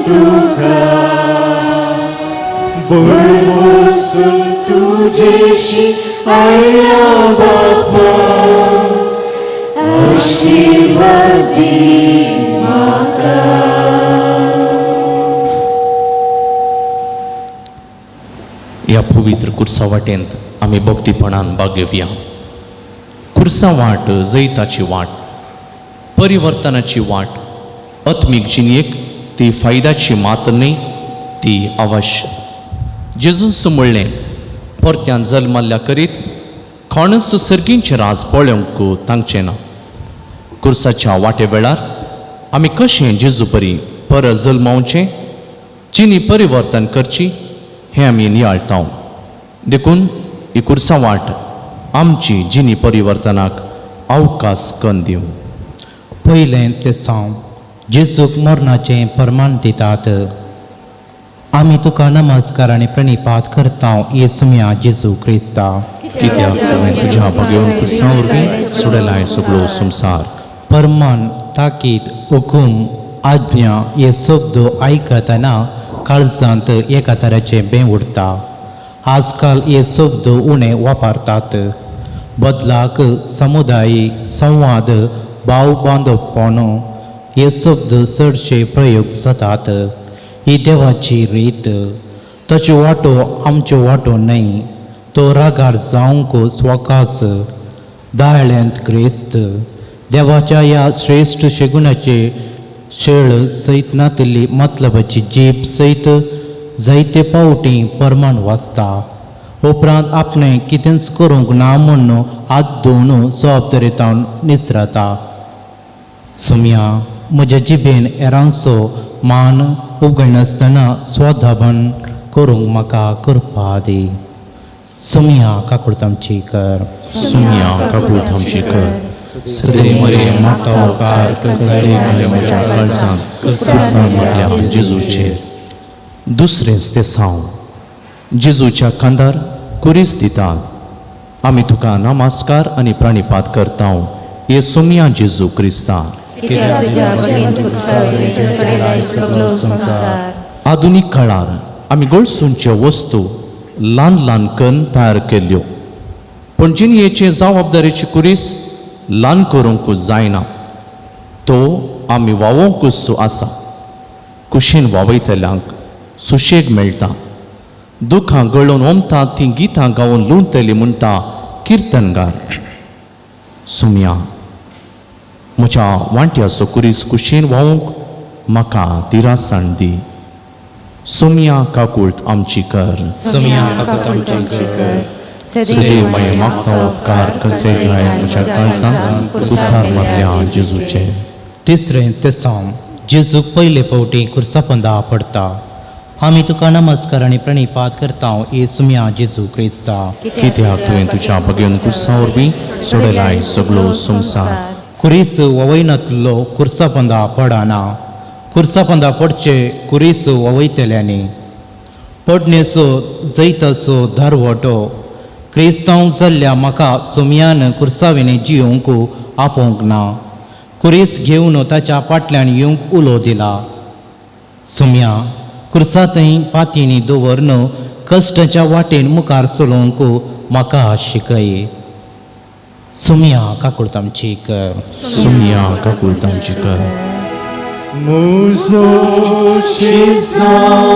तुका बरबसून तुझेशी आयला बापा आशीर्वाद दी म्हाका. ह्या पवित्र कुर्सा वाटेंत आमी भक्तीपणान भाग घेवया. कुर्सा वाट जैताची वाट, परिवर्तनाची वाट, आत्मीक जिणेक ती फायद्याची मात न्ही, ती अवश्य. जेजूस म्हणलें, परत्यान जल्माल्या करीत कोणूच सर्गींचे राज पळोवंक तांचें ना. कुर्साच्या वाटे वेळार आमी कशें जेजू परी परत जल्मावचें, जिणी परिवर्तन करची हें आमी नियाळटाव. देखून ही कुर्सा वाट आमची जिणी परिवर्तनाक अवकाश करून दिवं. पयलें ते सावन जेजूक मरणाचें प्रमाण दितात. आमी तुका नमस्कार आनी प्रणिपात करता येसुम्या जेजू क्रिस्ता. कित्याक तुवें तुज्या भगेवन कुर्सा वरवीं सोडलाय सगळो संवसार. परमान, ताकीद, हुकूम, आज्ञा हे शब्द आयकतना काळजांत एका तराचें बें उरता. आजकाल हे शब्द उणे वापरतात. बदलाक समुदायी संवाद, भाव बांदवपण हे शब्द चडशे प्रयोग जातात. ही देवाची रीत. ताचो वांटो आमचो वांटो न्हय. तो रागार जावंक स्वकाच दाळ्यांत क्रिस्त. देवाच्या ह्या श्रेश्ठ शेगुणाचे शेळ सैतनातली मतलबाची जीप सयत जायते पावटी परमान वाचता. उपरांत आपणें कितेंच करूंक ना म्हूण हात धुवन जबाबदारेतावन निसरता. सुम्या, म्हज्या जिबेन हेरांचो मान उगडनासतना स्वधाबन करूंक म्हाका करपा दी. सुम्या काकुळतामची कर. सुम्या काकुळतामची कर. सदे मरे म्हाका उपकार कसे म्हज्या काळजांत कुर्सा मारल्या जेजूचेर. दुसरेंच ते सावन जेजूच्या खांदार कुरीस दितात. आमी तुका नमस्कार आनी प्रणिपात करता येसुम्या जेजू क्रिस्ता. आधुनीक काळार आमी गळसूंच्यो वस्तू ल्हान ल्हान कन्न तयार केल्ल्यो, पूण जिणयेचे जबाबदारेची कुरीस ल्हान करूंक जायना. तो आमी वावोवंकूच आसा. कुशीन वावयतल्यांक सुशेग मेळटा. दुखां गळोवन ओमता तीं गितां गावून लुंतली म्हणटा किर्तनगार. सुम्या, म्हज्या वांट्याचो कुरीस कुशीन वावूंक म्हाका दिरासाण दी. सुम्या काकुळत आमची कर. सुम्या काकुळतामची कर. सदैव मागता उपकार कसे म्हज्या काळजांत कुर्सार मारल्या जेजूचे. तिसरें ते सावन जेजूक पयले फावटी कुर्सा पंदा पडटा. आमी तुका नमस्कार आनी प्रणिपात करता येसुम्या जेजू क्रिस्ता. कित्याक तुवें तुज्या भगेवन कुर्सा वरवीं सोडलाय सगळो संवसार. कुरीस ववयनातलो कुर्सा पंदा पडना. कुर्सा पंदा पडचे कुरीस ववयतल्यांनी. पडणेचो जैताचो धारवटो क्रिस्तांव जाल्ल्या म्हाका सुम्यान कुर्सावेनी जियोंक आपोवंक ना. कुरीस घेवन ताच्या फाटल्यान येवंक उलो दिला. सुम्या, कुर्सांतय पातींनी दवरन कश्टाच्या वाटेन मुखार चलोवंक म्हाका शिकय. सुम्या काकुळतामची कर. सुम्या काकुळतामची कर. म्हजो शिजांव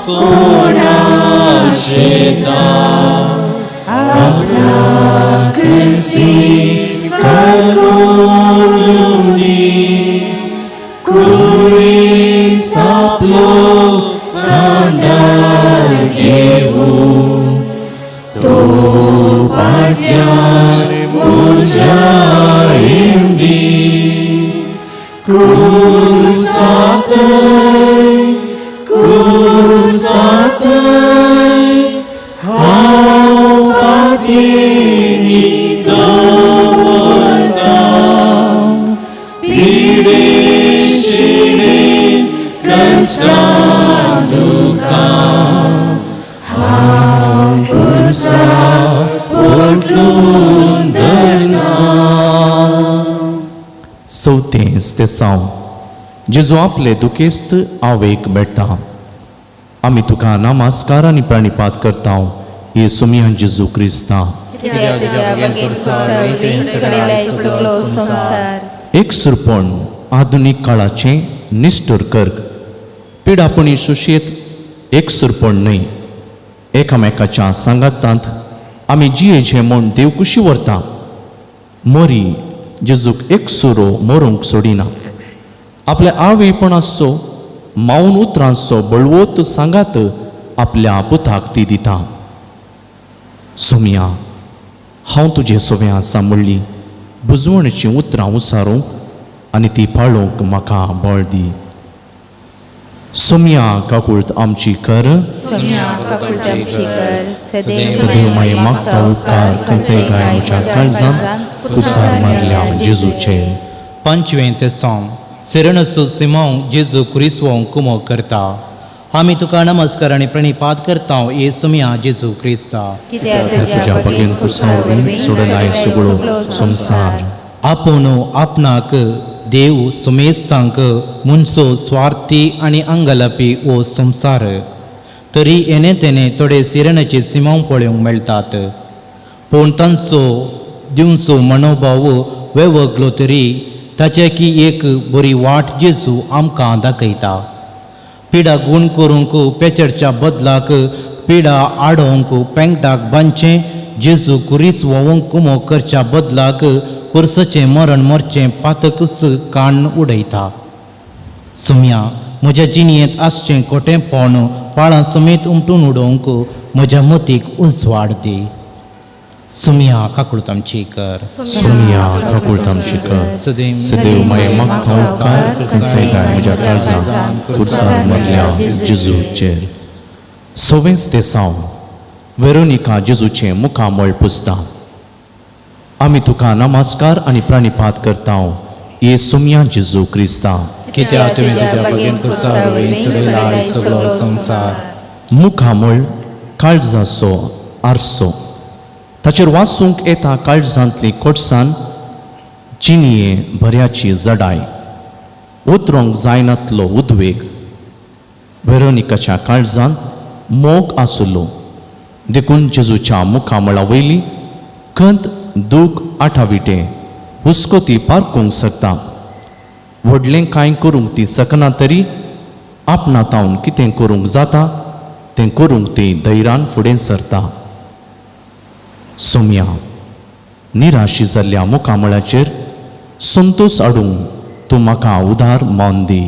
कोणाचें ना, आपणाक स्वीकार करून कुरीस आपलो खांदार घेवून तो पाट्यान म्हज्या येवंदी. कुर्सांतय हांव पातींनी दवरता. पिडे शिणेन कश्टां दुखां हांव कुर्सा पोटलून धरना. चवथेंच ते सावन जेजू आपले दुखेस्त आवयक मेळटा आमी तुका नमस्कार आनी प्रणिपात करता ये सुमिया जेजू क्रिस्ता कित्याक तुज्या बागेन कुर्सावळी सडयलाय सगळो संसार एक सुरपण आधुनीक काळाचे निष्ठुर कर्क पिडापणी सुशेत एक सुरपण न्हय एकामेकाच्या सांगातांत आमी जियेचे म्हूण देव कुशी व्हरता मोरी जेजूक एक सुरो मोरूंक सोडिना आपल्या आवयपणाचो मावन उतरांचो बळवोत सांगात आपल्या पुताक ती दिता सुमिया हांव तुजे सोव्या सांबळ्ळी बुजवणीची उतरां उसारूंक आनी ती पाळूंक म्हाका बळ दी सुमिया काकुळत आमची कर सुम्या काकुळत आमची कर सदैव माये मागता उपकार खंयचेय गाय म्हज्या काळजांत कुसार मारल्या जेजूचे 5वें सॉंग सिरणसो सिमांव जेजू क्रिस्वों कुमो करता आमी तुका नमस्कार आनी प्रणिपात करता ये सुमिया जेजू क्रिस्ता कित्याक तुज्या बागेन कुसार सोडलाय सगळो संसार आपूण आपणाक देव सुमेस्तांक मुनसो स्वार्थी आनी अंगलपी ओ संसार तरी येणे तेने थोडे सिरणचे सिमांव पळोवंक मेळटात पूण तांचो दिवचो मनोभाव वेगळो तरी ताचे की एक बरी वाट जेजू आमकां दाखयता पिडा गूण करूंक पेचरच्या बदलाक पिडा आडोवंक पेंगटाक बांदचें जेजू कुरीस वोवंक कुमो करच्या बदलाक कुर्सचें मरण मरचें पातकस काण उडयता सुम्या म्हज्या जिणयेंत आसचें खोटेंपण पाळां समेत उमटून उडोवंक म्हज्या मतीक उजवाड दी सुमिया काकुळत आमची कर सुमिया काकुळत आमची कर सदैव माये मागता उपकार खंयचेय गाय म्हज्या काळजांत कुर्सार मारल्या जेजूचेर 6वें सावन वेरोनिका जेजूचें मुखामळ पुसता आमी तुका नमस्कार आनी प्रणिपात करता ये सुमिया जेजू क्रिस्ता कित्याक तुवें तुज्या बागेन कुर्सावळी सडयलाय सगळो संसार मुखामळ काळजाचो आरसो ताचेर वाचूंक येता काळजांतली कोटसाण जिणये भऱ्याची जडाय उतरोंक जायनातलो उद्वेग वेरोनिकाच्या काळजांत मोग आसलो देखून जेजूच्या मुखामळा वयली खंत दूख आठाविटे हुस्को ती पारखूंक शकता व्हडलें कांय करूंक ती सकना तरी आपणातावन कितें करूंक जाता तें करूंक ती धैर्यान फुडें सरता सुमिया निराशी जाल्ल्या मुखामळाचेर संतोश हाडूंक तूं म्हाका उदार मौन दी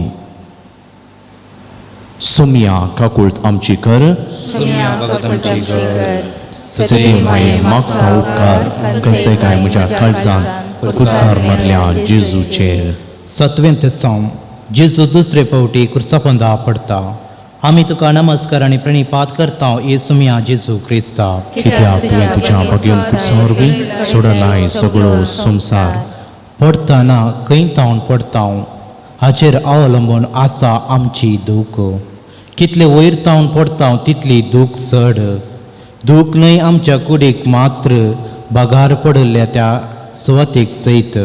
सुमिया काकुळत आमची कर सुम्या काकुळत आमची कर सदैव माये मागता उपकार खंयचेय गाय म्हज्या काळजांत कुर्सार मारल्या जेजूचेर 7वें सॉंग जेजू दुसरे फावटी कुर्सापंदा पडता आमी तुका नमस्कार आनी प्रणिपात करता ये सुमिया जेजू क्रिस्ता कित्याक तुवें तुज्या बागेन कुर्सावरवी सोडलाय सगळो संसार पडतना खंय तावन पडता हाचेर अवलंबून आसा आमची दूख कितले वयर तावन पडता तितली दूख चड दूख न्हय आमच्या कुडीक मात्र बगार पडल्या त्या सुवातेक सयत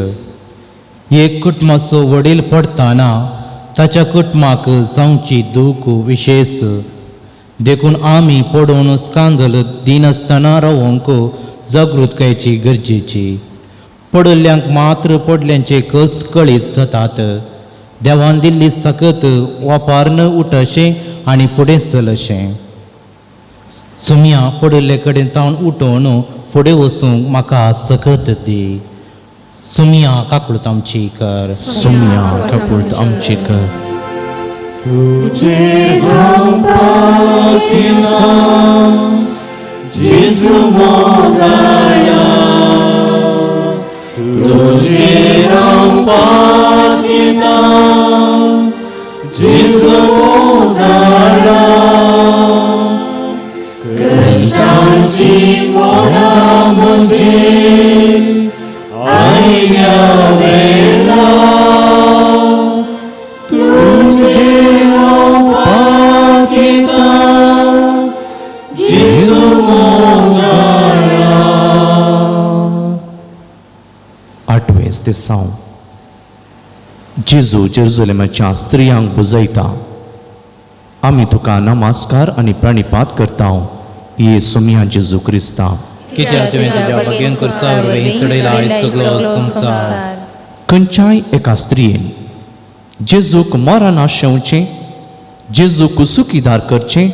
एक कुटुंबाचो वडील पडतना ताच्या कुटुंबाक जावची दूख विशेष देखून आमी पडून स्कांदल दिनासतना रावंक जागृतकायेची गरजेची पडल्ल्यांक मात्र पडल्यांचे कश्ट कळीत जातात देवान दिल्ली सकत वापार न उठशें आनी फुडें चलशें सुमिया पडल्ले कडेन तावन उठोवन फुडें वचूंक म्हाका सकत दी सुमिया काकुळत आमची कर सुमिया काकुळत आमची कर तुझे धांवपाक येना जेजू मोगाळा तुझे धांवपाक येना जेजू मोगाळा कश्टांची मोडा म्हजे आयल्या वेळा तुझे धांवपाक येता जेजू मोगाळा 8वें सावन जेजू जेरुसलेमाच्या स्त्रियांक बुजयता. आमी तुका नमस्कार आनी प्रणिपात करता. येसू मिया जेजू क्रिस्ता. कित्याक तुवें तुज्या बागेन कुर्सार वयली चडयला सगळो संवसार. खंयच्याय एका स्त्रियेन जेजूक मरण आशेवचें, जेजूक सुखीदार करचें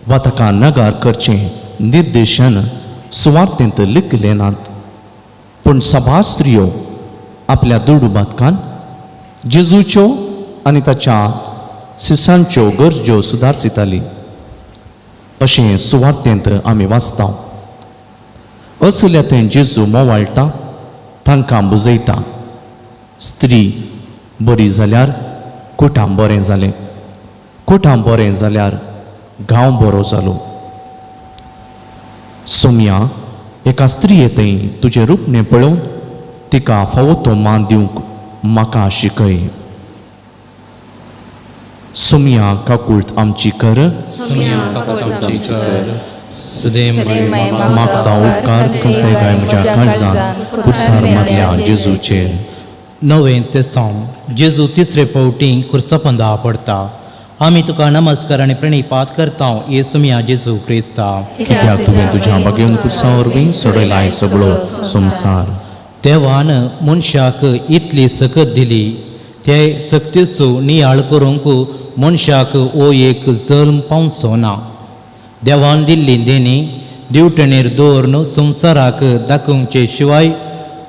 वा ताका नगार करचें निर्देशन सुवार्थेंत लिखलें नात. पूण सभा स्त्रियो आपल्या दुडुबातकान जेजूच्यो आनी ताच्या शिसांच्यो गरजो सुदारसिताली अशें सुवार्थेंत आमी वाचता. असल्या तें जेजू मोवाळटा, तांकां बुजयता. स्त्री बरी जाल्यार कोठां बरें जालें, कोठां बरें जाल्यार गांव बरो जालो. सोम्या एका स्त्रिये थंय तुजें रूपणें पळोवन तिका फावो तो मान दिवंक म्हाका शिकय. सोम्या काकूळट आमची कर, मागता उपकार कसे काय म्हज्या काळजान कुर्सार मदल्या जेजूचेर. नवें ते सोम जेजू तिसरे फावटी कुर्सापंदा पडटा. आमी तुका नमस्कार आनी प्रणिपात करता. येसू मिया जेजू क्रिस्ता. कित्याक तुवें तुज्या बागेन कुर्सा वरवीं सोडयलाय सगळो संवसार. देवान मनशाक इतली सकत दिली, ते सक्तीचो नियाळ करूंक मनशाक हो एक जल्म पावचो ना. देवान दिल्ली देणी दिवटणेर दवरून संवसाराक दाखोवचे शिवाय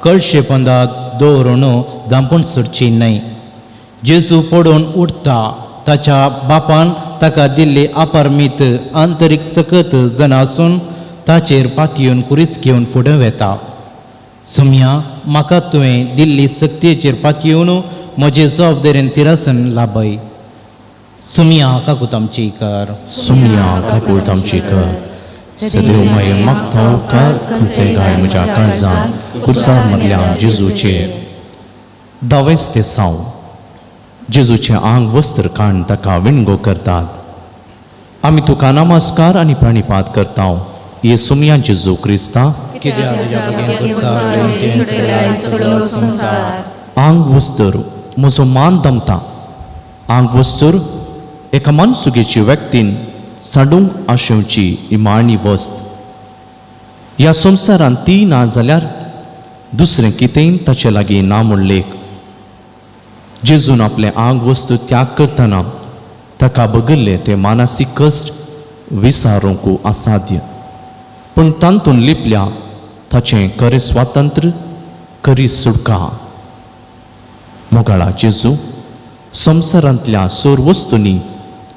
कळशेपंदाक दवरून धांपून सुटची न्हय. जेजू पडून उठता, ताच्या बापान ताका दिल्ली अपारमीत आंतरीक सकत जनासून ताचेर पातयेवन कुरीस घेवन फुडें वेता. सुम्या म्हाका तुवें दिल्ली सक्तीचेर पातयेवन म्हजे जबाबदारेन तिरासन लाभय. सुम्या काकूत आमची कर. सुम्या काकूळट आमची कर. सदैव मागीर मागता उपकार कसे काय म्हज्या काळजान कुर्सार मदल्या जेजूचेर. 10वें ते 6 जेजूचें आंग वस्त्र काडून ताका विणगो करतात. आमी तुका नमस्कार आनी प्रणिपात करता. येसू मिया जेजू क्रिस्ता. आंग वस्तर म्हजो मान दमता. आंग वस्तर एका मनसुगेची व्यक्तीन साडूंक आशेवची इमाळणी वस्त. ह्या संवसारान ती ना जाल्यार दुसरें कितेंय ताचे लागीं ना म्हूण लेख. जेजून आपले आंग वस्तू त्याग करतना ताका बगल्ले ते मानसीक कश्ट विसारूंक असाध्य. पूण तांतून लिपल्या ताचें खरें स्वातंत्र्य, खरी सुटका. मोगाळा जेजू, संवसारांतल्या सोर वस्तूंनी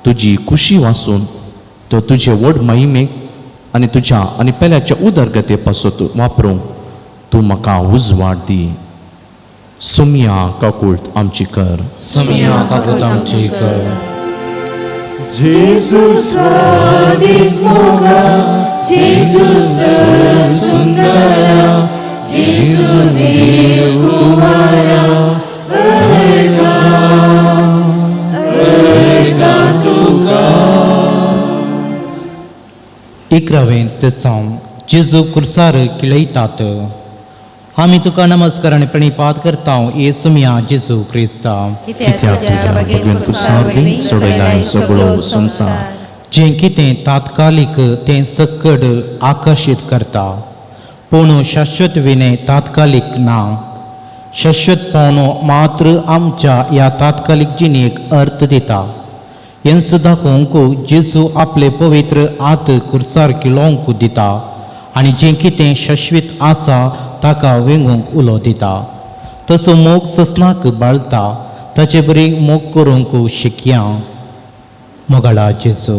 तुजी खुशी वाचून तो तुजे व्हड महिमेक आनी तुज्या आनी पेल्याच्या उदरगते पासून वापरूंक तूं म्हाका उजवाड दी. सुम्या काकूळट आमची कर. सुम्या काकूत आमची कर. जेजू स्वादिक मोगा, जेजू सुंदरा, जेजू देव कुमारा, ऐका तुका. 11वें ते सोम जेजू कुर्सार किळयतात. आमी तुका नमस्कार आनी प्रणिपात करता. येसू मिया जेजू क्रिस्ता. कित्याक तुज्या बागेन कुर्सार वरवीं सोडयलाय सगळो संवसार. जें कितें तात्कालीक तें सकड आकर्शीत करता, पूण शाश्वत विने तात्कालीक ना. शाश्वतपण मात्र आमच्या ह्या तात्कालीक जिणेक अर्थ दिता. हें दाखोवंक जेजू आपले पवित्र हात कुर्सार किळोवंक दिता आनी जें कितें शाश्वत आसा ताका वेंगूंक उलो दिता. तसो मोग ससनाक बाळता, ताचे बरी मोग करूंक शिकया. मोगाळा जेजू,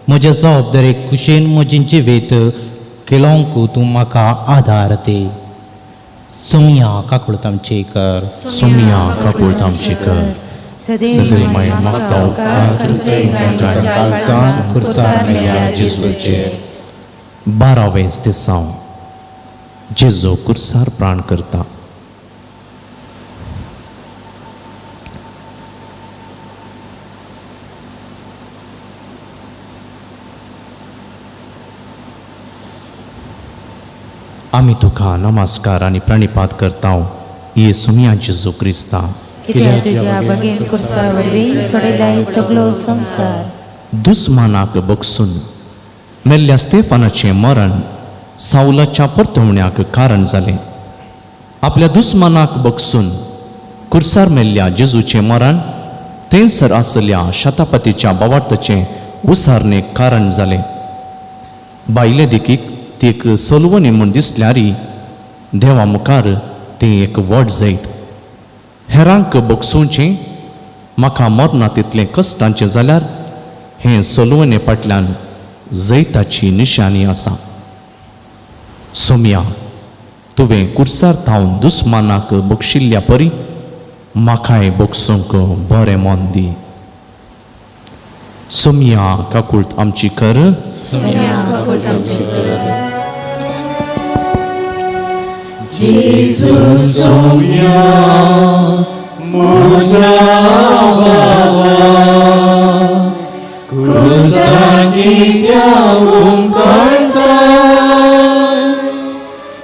म्हज्या जबाबदारेक कुशेन म्हजी जिवीत केलोवंक तूं म्हाका आदार दे. सुम्या काकूळट आमची कर. सुम्या काकूळट आमची कर. सदैव मागीर मागता उपकार कसे काय काळजान कुर्सार मदल्या जेजूचेर. 12वें ते 6 जेजू कुर्सार प्राण करता. आमी तुका नमस्कार आनी प्रणिपात करता. येसू मिया जेजू क्रिस्ता. कित्याक तुज्या बेगीन कुर्सा वरवीं सोडिल्लो सगळो संवसार दुस्मानाक बगसून मेल्ल्या स्तेफानाचें मरण सावलाच्या परतवण्याक कारण जालें. आपल्या दुस्मानाक बगसून कुर्सार मेल्ल्या जेजूचें मरण थंयसर आसल्या शतापतीच्या बोवार्थाचें उसारणेक कारण जालें. बायले देखीक ती एक सोलवणी म्हूण दिसल्यारी देवा मुखार तें एक व्हड जैत. हेरांक बगसूचें म्हाका मरना तितलें कश्टांचें जाल्यार हें सोलवणे फाटल्यान जैताची निशाणी आसा. सोम्या, तुवें कुर्सार थावन दुस्मानाक बक्षिल्ल्या परी म्हाकाय बगसूंक बरें मन दी. सोम्या काकुळत आमची कर. जेजू सोम्या म्हज्या भावा कुर्सार कित्याक हुमकळटा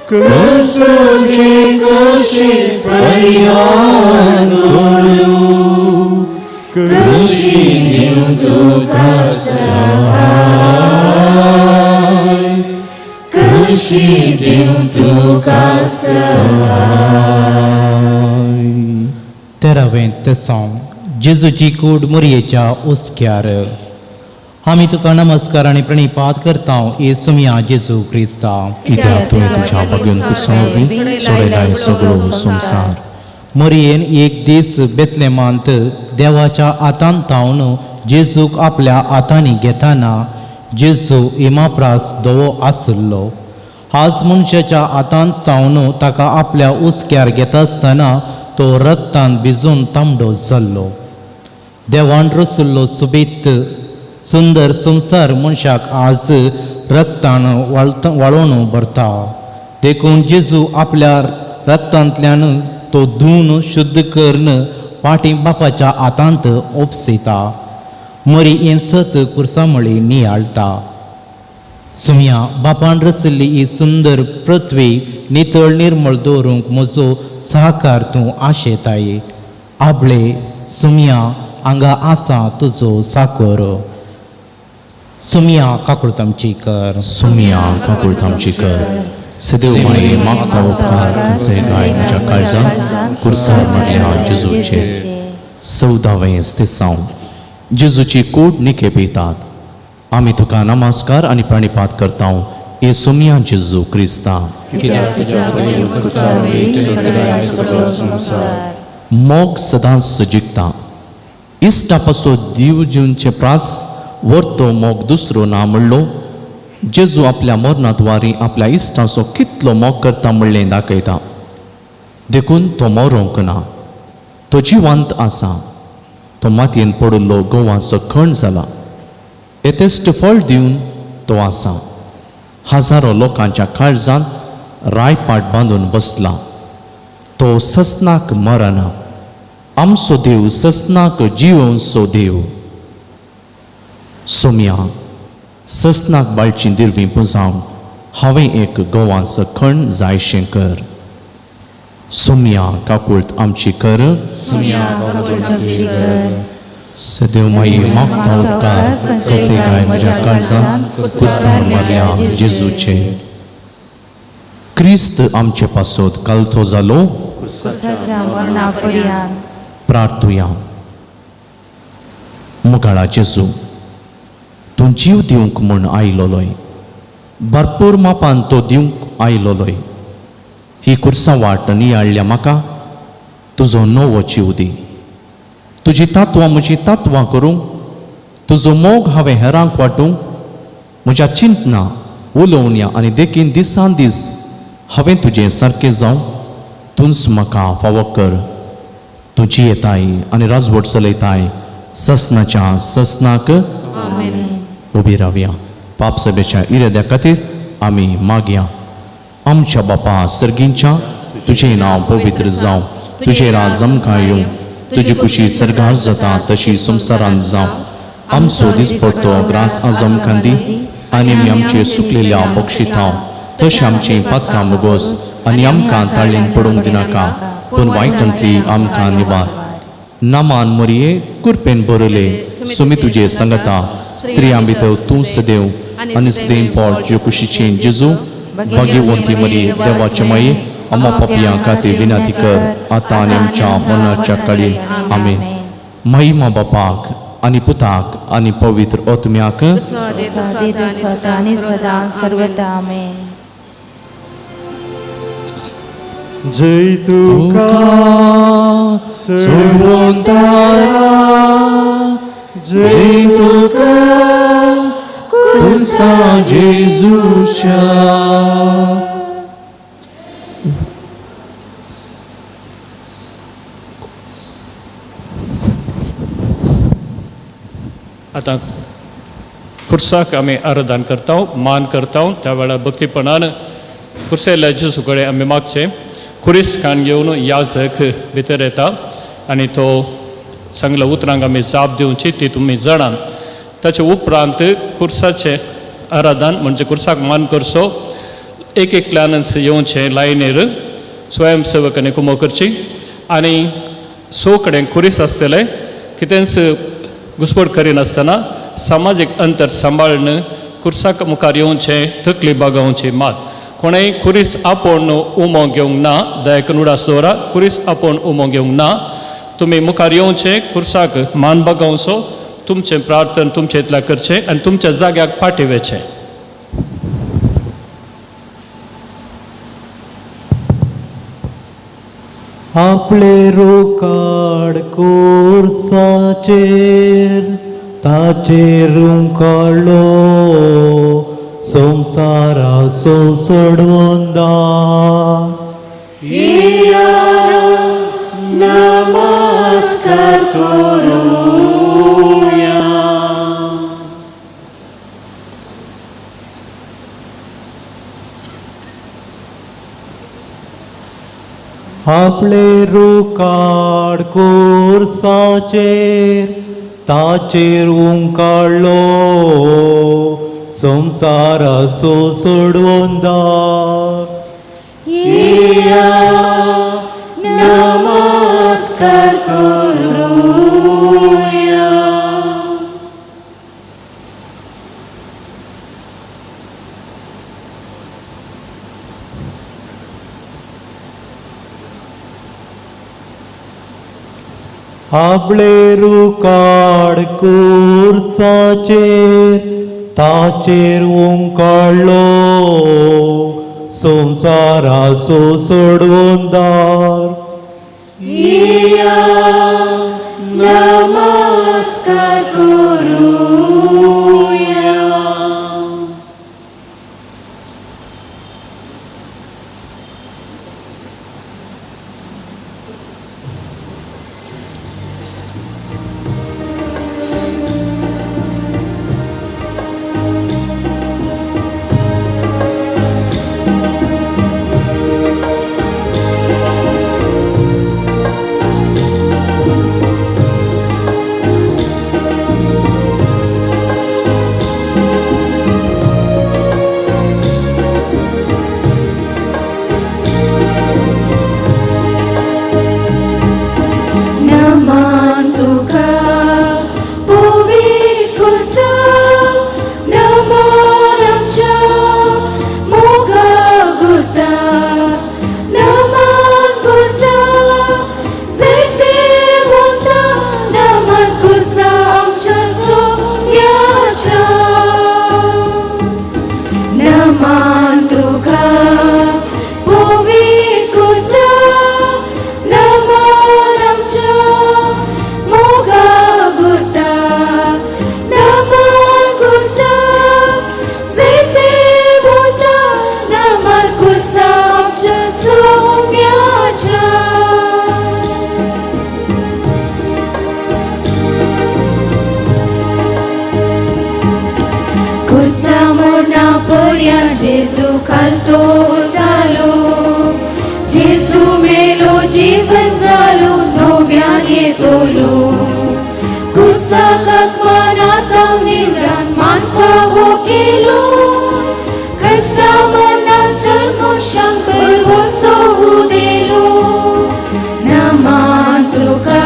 कश्टाची कशी परिहार करूं कशी दिवं तुका सहाय कशी दिवं तुका सहाय. 13वें सॉंग जेजूची कूड मोरयेच्या उस्क्यार. आमी तुका नमस्कार आनी प्रणिपात करता येसुमिया जेजू क्रिस्ता. कित्याक तुवें तुज्या बेगीन कुर्सा वरवीं सोडिल्लो सगळो संवसार. मोरयेन एक दीस बेतलेमांत देवाच्या हातांत थावन जेजूक आपल्या हातांनी घेताना जेजू इमाप्रास दवो आसलो. आज मनशाच्या हातांत थावन ताका आपल्या उस्क्यार घेता आसतना तो रक्तान भिजून तांबडो जाल्लो. देवान रचुल्लो सुबेत सुंदर संवसार मनशाक आज रक्तान वाळोवन भरता. देखून जेजू आपल्या रक्तांतल्यान तो धुवन शुद्ध करून पाटी बापाच्या हातांत ओपसयता. मरी हें सत कुर्सामळी नियाळटा. सुम्या, बापान रचल्ली ही सुंदर पृथ्वी नितळ निर्मळ दवरूंक म्हजो सहकार तूं आशेताय. आबळे सुम्या, हांगा आसा तुजो साकोर. सुम्या काकुळत आमची कर. सोम्या काकुळत आमची कर. सदैव माये मागता उपकार गाय म्हज्या काळजांत कुर्सार मारल्या जेजूचेर. 14वें स्तेसांव जेजूची कूड निखेपयतात. आमी तुका नमस्कार आनी प्रणिपात करता येसुमिया जेजू क्रिस्ता. कित्याक तुज्या बेगीन कुर्सा वरवीं सोडिल्लो सगळो संवसार मोग सदांच जिखता. इश्टा पासो दिव जीवनचे प्रास वर्तो मोग दुसरो ना म्हणलो. जेजू आपल्या मरणाद्वारी आपल्या इश्टाचो कितलो मोग करता म्हणलें दाखयता. देखून तो मरोंक ना, तो जिवंत आसा. तो मातयेन पडिल्लो गोवाचो खण जाला. येतेश्ट फळ दिवन तो आसा. हजारो लोकांच्या काळजांत रायपाट बांदून बसला. तो ससनाक मरना. आमचो देव ससनाक जिवोवचो देव. सोम्या, ससनाक बाळची दिरवीं पुंजावन हांवें एक गोवाचो खण जायशें कर. सोम्या काकुळत आमची कर. सदैव माई मागता उपकार कसे गाय म्हज्या काळजांत कुर्सार मारल्या जेजूचे. क्रिस्त आमचे पासोत कालथो जालो. कुर्साच्या मरणा पर्यंत प्रार्थुया. मुगाळा जेजू, तूं जीव दिवंक म्हूण आयलोलोय. भरपूर मापान तो दिवंक आयलोलोय. ही कुर्सां वाट नियाळ्ळ्या म्हाका तुजो नवो जीव दी. तुजी तात्वां म्हजी तात्वां करूंक, तुजो मोग हांवें हेरांक वांटूंक, म्हज्या चिंतनां उलोवण्या आनी देखीन दिसान दीस हांवें तुजें सारकें जावं तूंच म्हाका फावो कर. तूं जियेताय आनी राजवट चलयताय ससनाच्या ससनाक. उबी रावया. पाप सभेच्या इराद्या खातीर आमी मागया. आमच्या बापा सर्गींच्या, तुजें नांव पवित्र जावं, तुजें राज आमकां येवं, तुजी कुशी सर्गार जाता तशी संवसारांत जावं. आमचो दिसपडटो ग्रास आज आमकां दी आनी आमी आमचे सुकलेल्या बक्षितांव तशी आमची पातकां मुगोस आनी आमकां ताळ्ळेन पडूंक दिनाका, पूण वायटांतली आमकां निवार. नामान मरिये कुरपेन बरले सुमी तुझे संगता स्त्रियां भितर तूं सदैव आनी सदैव पोट जो कुशीचे जेजू भाग्यवंती मरिये देवाचे माये आम्हा पापियां खातीर विनंती कर आतां आनी आमच्या मरणाच्या काळी आमेन. महिमा बापाक आनी पुताक आनी पवित्र आत्म्याक आनी सदा सर्वदा आमेन. जय तुका सर्वोंतारा, जय तुका कुर्सा जेजूच्या. आता खुर्साक आम्ही आराधन करता मान करता त्या वेळा भक्तीपणान खुर्सेला जेजू कडेन आमी मागचे. खुरीस खान घेवन याजक भितर येता आनी तो सांगल्या उतरांक आमी जाप दिवची ती तुमी जाणां. ताचे उपरांत खुर्साचे आराधन म्हणजे खुर्साक मान करचो एक एकल्यान येवचें लायनीर स्वयंसेवकांनी कुमो करची आनी सो कडेन खुरीस आसतले कितेंच घुसपट करिनासतना सामाजीक अंतर सांबाळून खुर्साक मुखार येवचें तकली बागावची मात. कोणेंय खुरीस आपोवन उमो घेवंक ना. दयाकन उडास दवरा. खुरीस आपोवन उमो घेवंक ना. तुमी मुखार येवचें खुर्साक मान बागावचो तुमचें प्रार्थन तुमचे इतल्या करचें आनी तुमच्या जाग्याक फाटी वेचें. आपले रोकाड कोर्साचेर ताचेर रुंकाळो संसारा सोडून दा. नमस्कार करूया. आपले रोकाड कोर्साचेर ताचेर उंकाळो संसारा सोडून दा. नमस्कार करूया. आपले रुकाड कोर्साचेर ताचेर ओंकाळो संसारा सोडून दार. नमस्कार करूया. जेजू खालतो जालो, जेजू मेलो जीवन जालो, नव्यान येतलो. कुसाकाक मनाताव निवरान मान फावो केलो, कष्टा मरणान सरमोशांक बरवो सोहू देलो. नमान तुका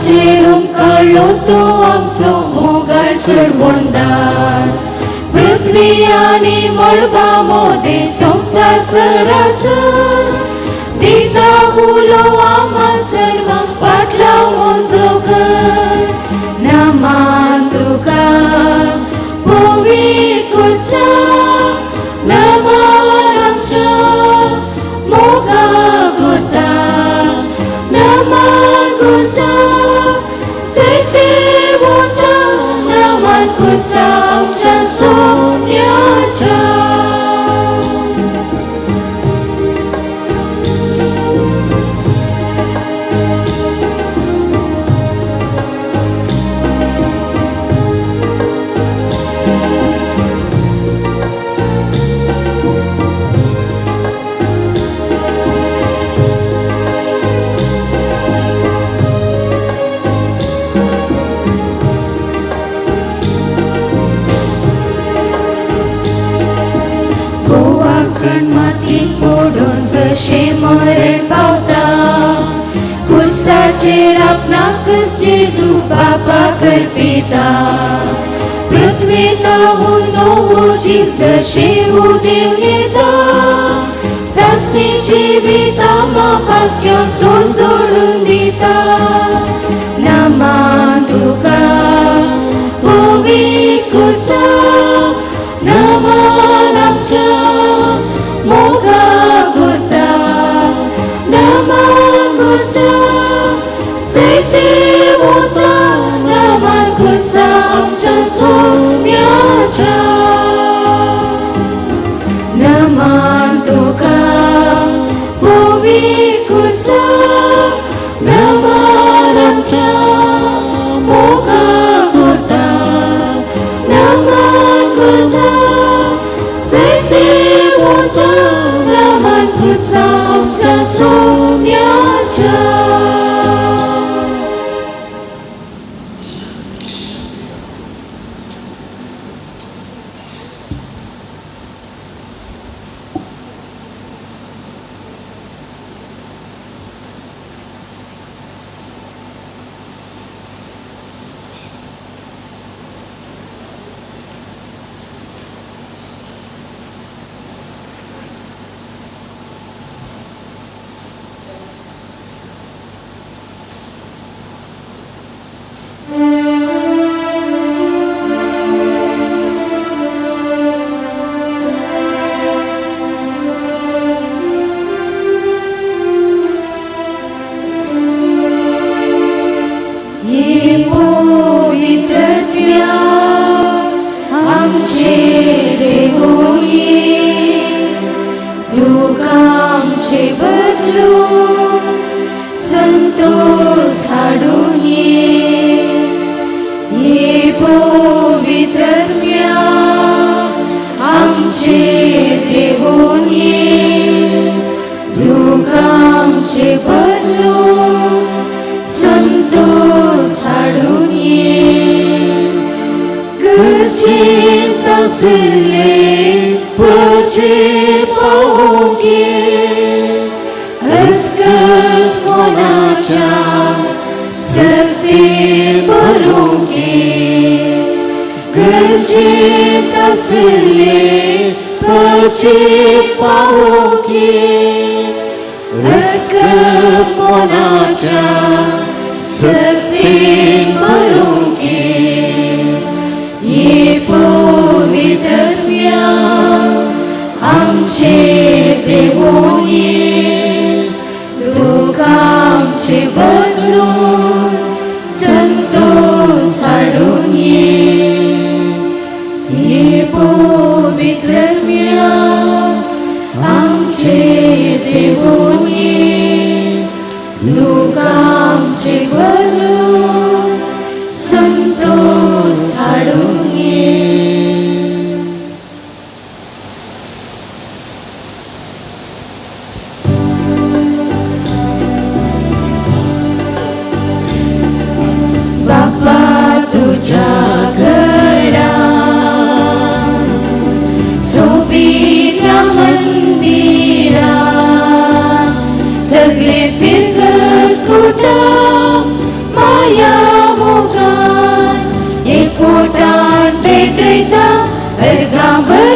चेरूम काढलो तो आमचो मोगाळ सोडवोंदार पृथ्वी आनी मळबा मोदे संसार सरासर दिता उलो आम्हा सर्व पाटला मोजो घर नमान तुका पवित्रुसा नमान आमच्या मोगा गुर्ता नमान क्रुसा सैते वोता नमान क्रुसा आमच्या सोम्याच्या जशे मरण पावता कुर्साचेर आपणाकच जेजू बापा करपिता पृथ्वेक नवो जीव जशे उदेव येता सासणेचे बेतामा पातक्याक तो सोडून दिता नमान तुका पवित्र कुर्सा नमान आमच्या मोगा गुर्ता नमान कुर्सा सैते वोता नमान कुर्सा आमच्या सोम्याच्या नमान तुका पवित्र कुर्सा नमान आमच्या मोगा गुर्ता नमान कुर्सा सैते वोता नमान कुर्सा आमच्या सोम्याच्या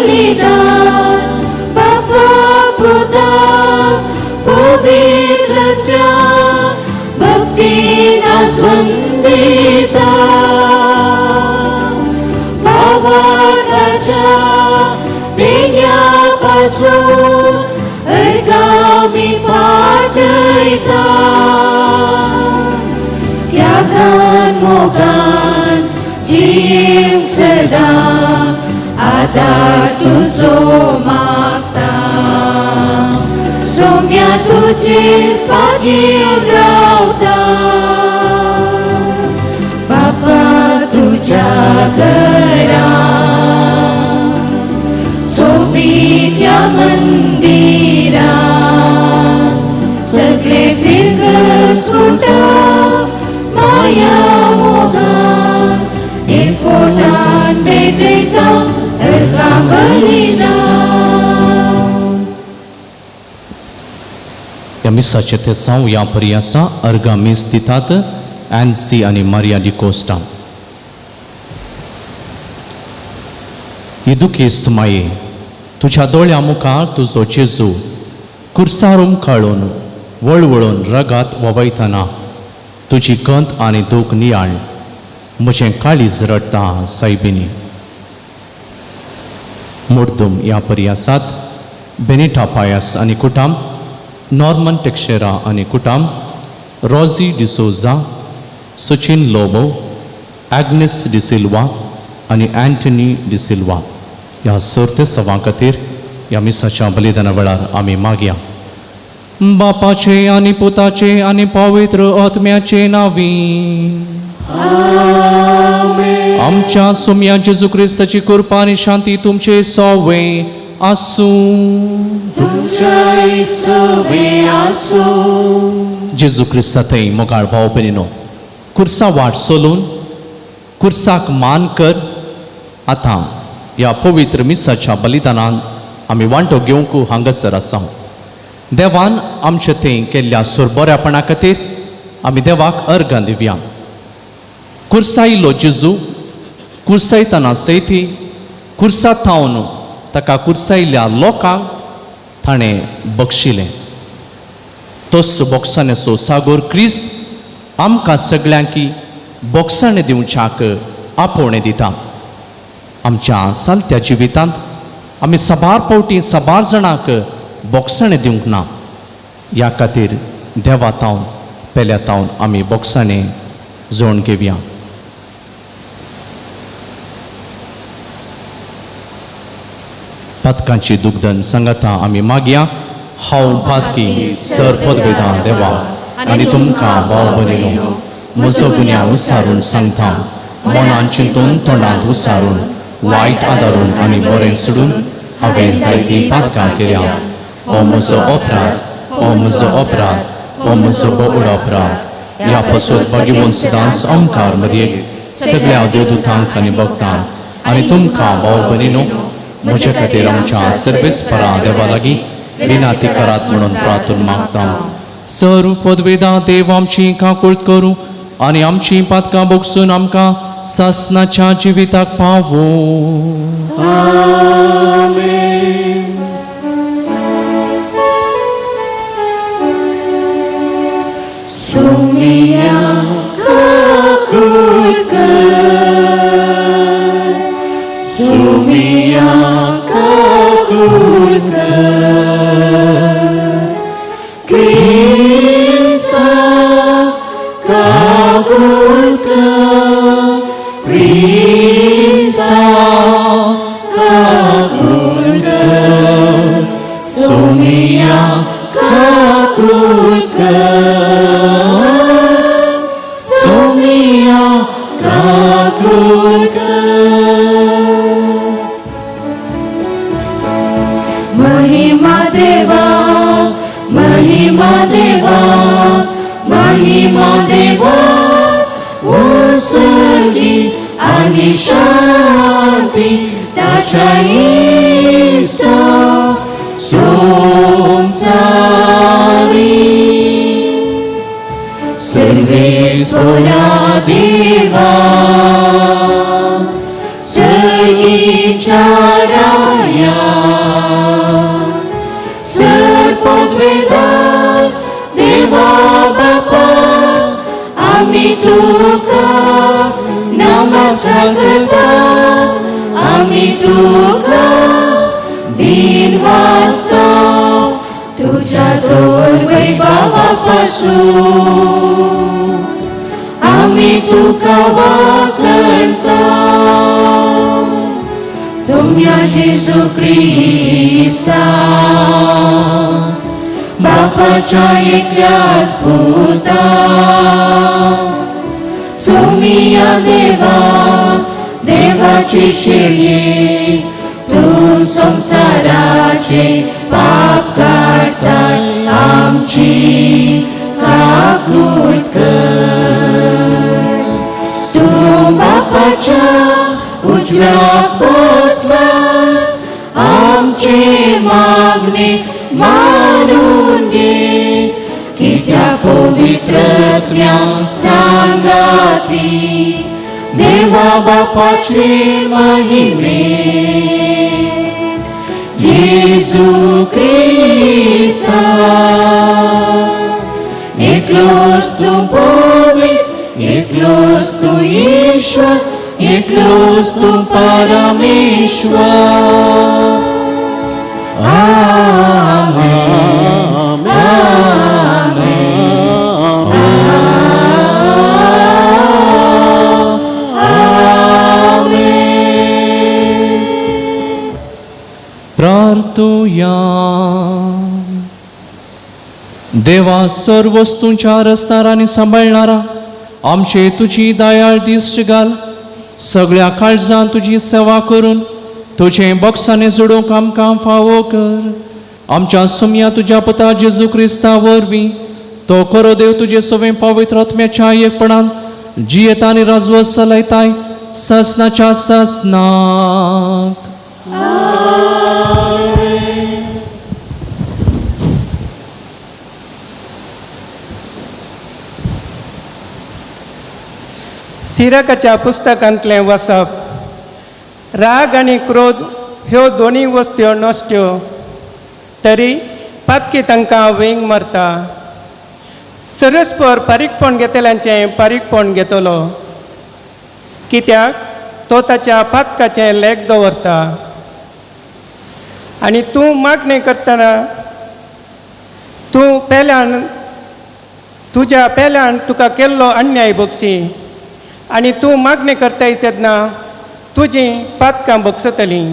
बलिदान बापा पुता पवित्रत्या भक्तीनाच वंदिता भावाच्या देण्यापासून अर्गामी पाठयता त्यागान मोगान जीव सदा आदार तुझो मागता सोम्या तुझेर पागीर रावता बापा तुझ्या घरान सोबीत्या मंदिरान सगळे फिरकस कुटुंब माया मोगान एकवटान भेटयता अर्गा बलिदान. या मिसाचे ते साव या परी आसा अर्गा मीस दितात एन्सी आणि मारिया डिकोस्टा. येदुकेस्त माये तुझ्या दोळ्या मुखार तुझो जेजू कुर्सारूम काळून वळवळून रगात ववयतना तुजी कंत आनी दूख नियाळ म्हजें काळीज रडटा सायबिनी. मुर्दुम या परी आसात बेनिटा पायस आनी कुटाम नॉर्मन टेक्शेरा आनी कुटाम रॉझी डिसोजा सचिन लोबो ॲग्नेस डिसिल्वा आनी अँटनी डिसिल्वा ह्या सर्ते सवां खातीर ह्या मिसाच्या बलिदाना वेळार आमी मागया. बापाचे आनी पुताचे आनी पवित्र आत्म्याचे नांवी आमच्या सुम्या जेजू क्रिस्ताची कृपा आनी शांती तुमचे सोवे आसूं. जेजू क्रिस्ता थंय मोगाळ भाव भयणीनो कुर्सा वाट सोलून कुर्साक मान कर. आतां ह्या पवित्र मिसाच्या बलिदानान आमी वांटो घेवंक हांगासर आसा. देवान आमचे थंय केल्ल्या सुरबऱ्यापणा खातीर आमी देवाक अर्गां दिवया. कुर्सायिल्लो जेजू कुर्सायतना सैती कुर्सा थावन ताका कुर्सायिल्ल्या लोकांक ताणें बक्षिलें. तोच बोगसाणेचो सागोर क्रिस्त आमकां सगळ्यांकी बोगसाणें दिवच्याक आपोवणें दिता. आमच्या सालत्या जिवितांत आमी सबार पावटी सबार जाणांक बोगसाणें दिवंक ना. ह्या खातीर देवा तावन पेल्या तावन आमी बोगसाणें जोड घेवया. पातकांची दुगदन सांगाता आमी मागया. हांव पातकी सर पदवेदां देवा आनी तुमकां भाव भयणीनो म्हजो गुन्या उसारून सांगता. मनान चिंतून तोंडांत उसारून वायट आदारून आनी बरें सोडून हांवें जायतीं पातकां केल्यात. हो म्हजो अपराध, हो म्हजो अपराध, हो म्हजो बोड अपराध. ह्या पासून भगवंत सदांच ओमकार मदयेक सगळ्या देवदूतांक आनी भक्तांक आनी तुमकां भाव भयणीनो म्हजे खातीर आमच्या सर्वेस्परा देवा लागीं विनाती करात म्हणून प्रार्थना मागता. सर्व पदवेदां देव आमची काकूळट करूं आनी आमची पातकां बोगसून आमकां सासनाच्या जिविताक पावो. सोम्या काकूळट कर, सोम्या काकूळट कर, क्रिस्ता काकूळट कर, क्रिस्ता काकूळट कर, सोम्या काकूळट कर, सोम्या काकूळट कर. महिमा देवा, महिमा देवा, महिमा देवा, उसळी आणि शांती ताच्या इष्ट संसारी. सर्वेश्वरा देवा, सगळीच्या राया आमी तुका नमस्कार करता आमी तुका दिन वाजता तुझ्या थोर वैभवापासून आमी तुका वाखणता सोम्या जेजू क्रिस्ता बापाच्या एकल्याच पुता सोमिया देवा देवाची शेळये तू संसाराचे पाप काढताय आमची काकूट कर तू बापाच्या उजव्याक बसला आमचे मागणे मानून घे कित्या पवित्रत्म्या सांगाती देवा बापाचे महिमे जेजू क्रिस्ता एकलोच तू पवित्र एकलोच तू ईश्वर एकलोच तू परमेश्वर आमेन प्रार्थुया देवा सर्व वस्तूंच्या रचणारा आणि सांभाळणारा आमचे तुझी दयाळ दिश्ट घाल सगळ्या काळजान तुझी सेवा करून तुझे बक्षाने जोडूंक आमकां फावो कर आमच्या सुम्या तुझ्या पुता जेजू क्रिस्ता वरवीं तो खरो देव तुझे सवे पवित्र आत्म्याच्या एकपणान जियेता आनी राजवत चलयताय ससनाच्या ससनाक सिरकाच्या पुस्तकांतलें वचप राग आनी क्रोध ह्यो दोनी वस्तू नश्ट्यो तरी पातकी तांकां वेंग मारता सरस्पर पारीकपण घेतल्यांचें पारीकपण घेतलो कित्याक तो ताच्या पातकाचें लेख दवरता आनी तूं मागणी करतना तूं तुज्या पेल्यान तुका केल्लो अन्याय बक्षी आनी तूं मागणी करताय तेन्ना तुजीं पातकां बक्षतलीं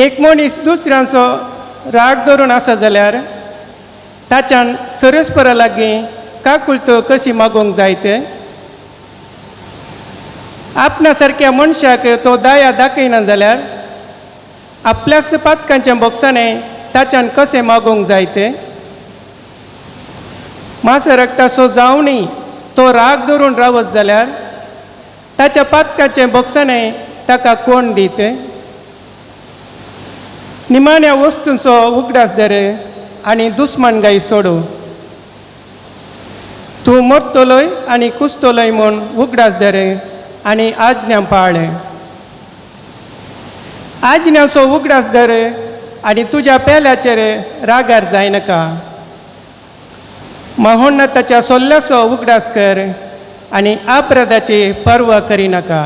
एक मनीस दुसऱ्यांचो राग धरून आसा जाल्यार ताच्यान सरस्परा लागीं काकुळत कशी मागोवंक जाय ते आपणा सारक्या मनशाक तो दया दाखयना जाल्यार आपल्याच पातकांच्या बक्षांनी ताच्यान कशें मागोवंक जाय ते मासे रक्ताचो जावनी तो राग धरून रावत जाल्यार ताच्या पातकाचे बक्षांनी ताका कोण दिते निमाण्या वस्तूंचो उगडास धर आनी दुस्मानगाई सोडू तूं मरतलोय आनी कुसतलोय म्हूण उगडास धर आनी आज्ञा पाळ आज्ञाचो उगडास धर आनी तुज्या पेल्याचेर रागार जायनाका महोन्नताच्या सोल्ल्याचो उगडास कर आनी अपराधाची पर्वा करिनाका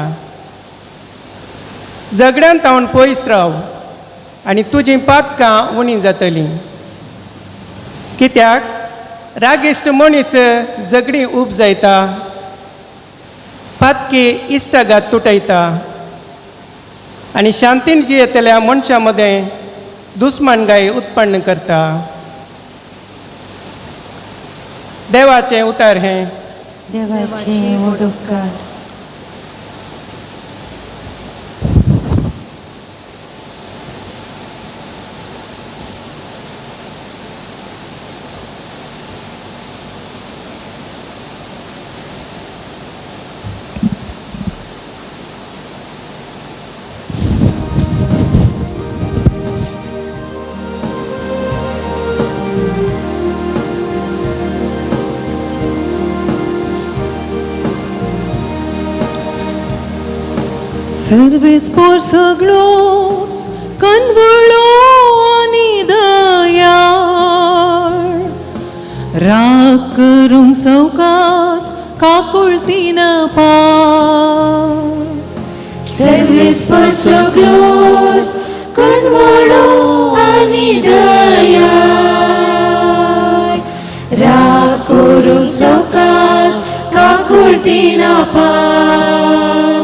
झगड्यांत हांव पयस राव आनी तुजीं पातकां उणी जातलीं कित्याक रागिश्ट मनीस झगडी उब जायता पातकी इश्टागात तुटयता आनी शांतीन जियेतल्या मनशा मदें दुस्मानगाय उत्पन्न करता देवाचें उतार हें देवाचे उपकार Servis por saglos, convolo ani dayar. Rak kerung saukas, काकुळतीन पार सर्वेस पसगलोस कणवळो आनी दयाळ राग करून सवकास काकुळतीन पार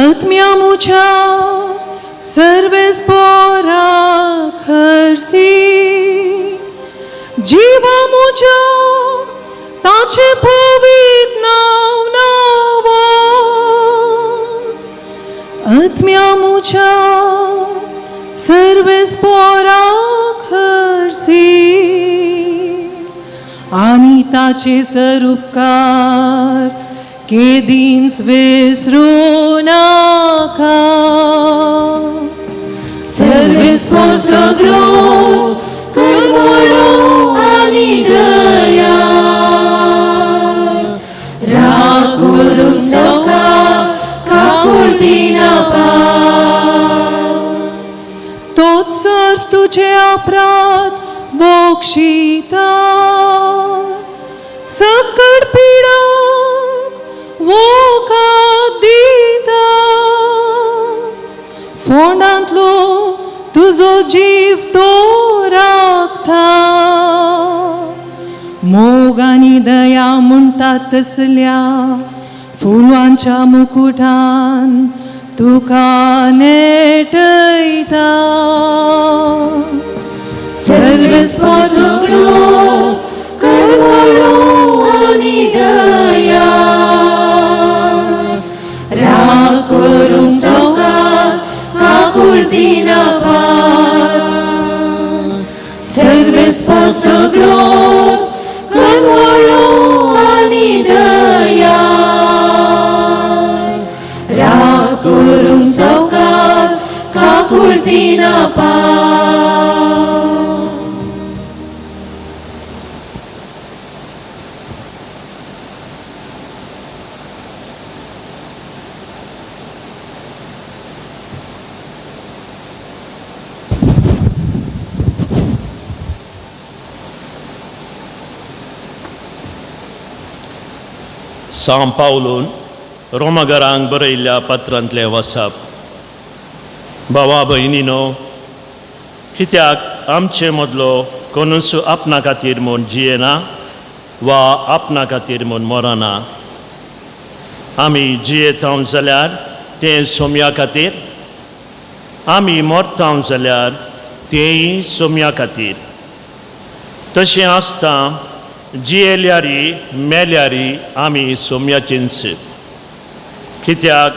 आत्म्या मुझ्या सर्वेस पोराक हरसी जीवा मुझ्या ताचे पवित्र नाव नावा आत्म्या मुझ्या सर्वेस पोराक हरसी आनी ताचे सरूपकार केदींच विसरू नाका सर्वेस पसगलोस कणवळो आनी दयाळ राग करून सवकास काकुळतीन पार तोच सर्व तुझे अपराध मोक्षिता सकट पिडा वोकात दिता फोंडांतलो तुजो जीव तो राखता मोग आनी दया म्हणटात तसल्या फुलांच्या मुकुटान तुका नेटयता सर्वेस पसगलोस कणवळो आनी दयाळ राग करून सवकास काकुळतीन पार सर्वेस पसगलोस कणवळो आनी दयाळ राग करून सवकास काकुळतीन पार सांत पावलून रोमागरांक बरयल्ल्या पत्रांतलें वचप भावा भयणीनो कित्याक आमचे मदलो कोणूच आपणा खातीर म्हूण जियेना वा आपणा खातीर म्हूण मरना आमी जियेता जाल्यार तें सोम्या खातीर आमी मरता जाल्यार तेंय सोम्या खातीर तशें आसता जियेल्यारी मेल्यारी आमी सोम्याचींच कित्याक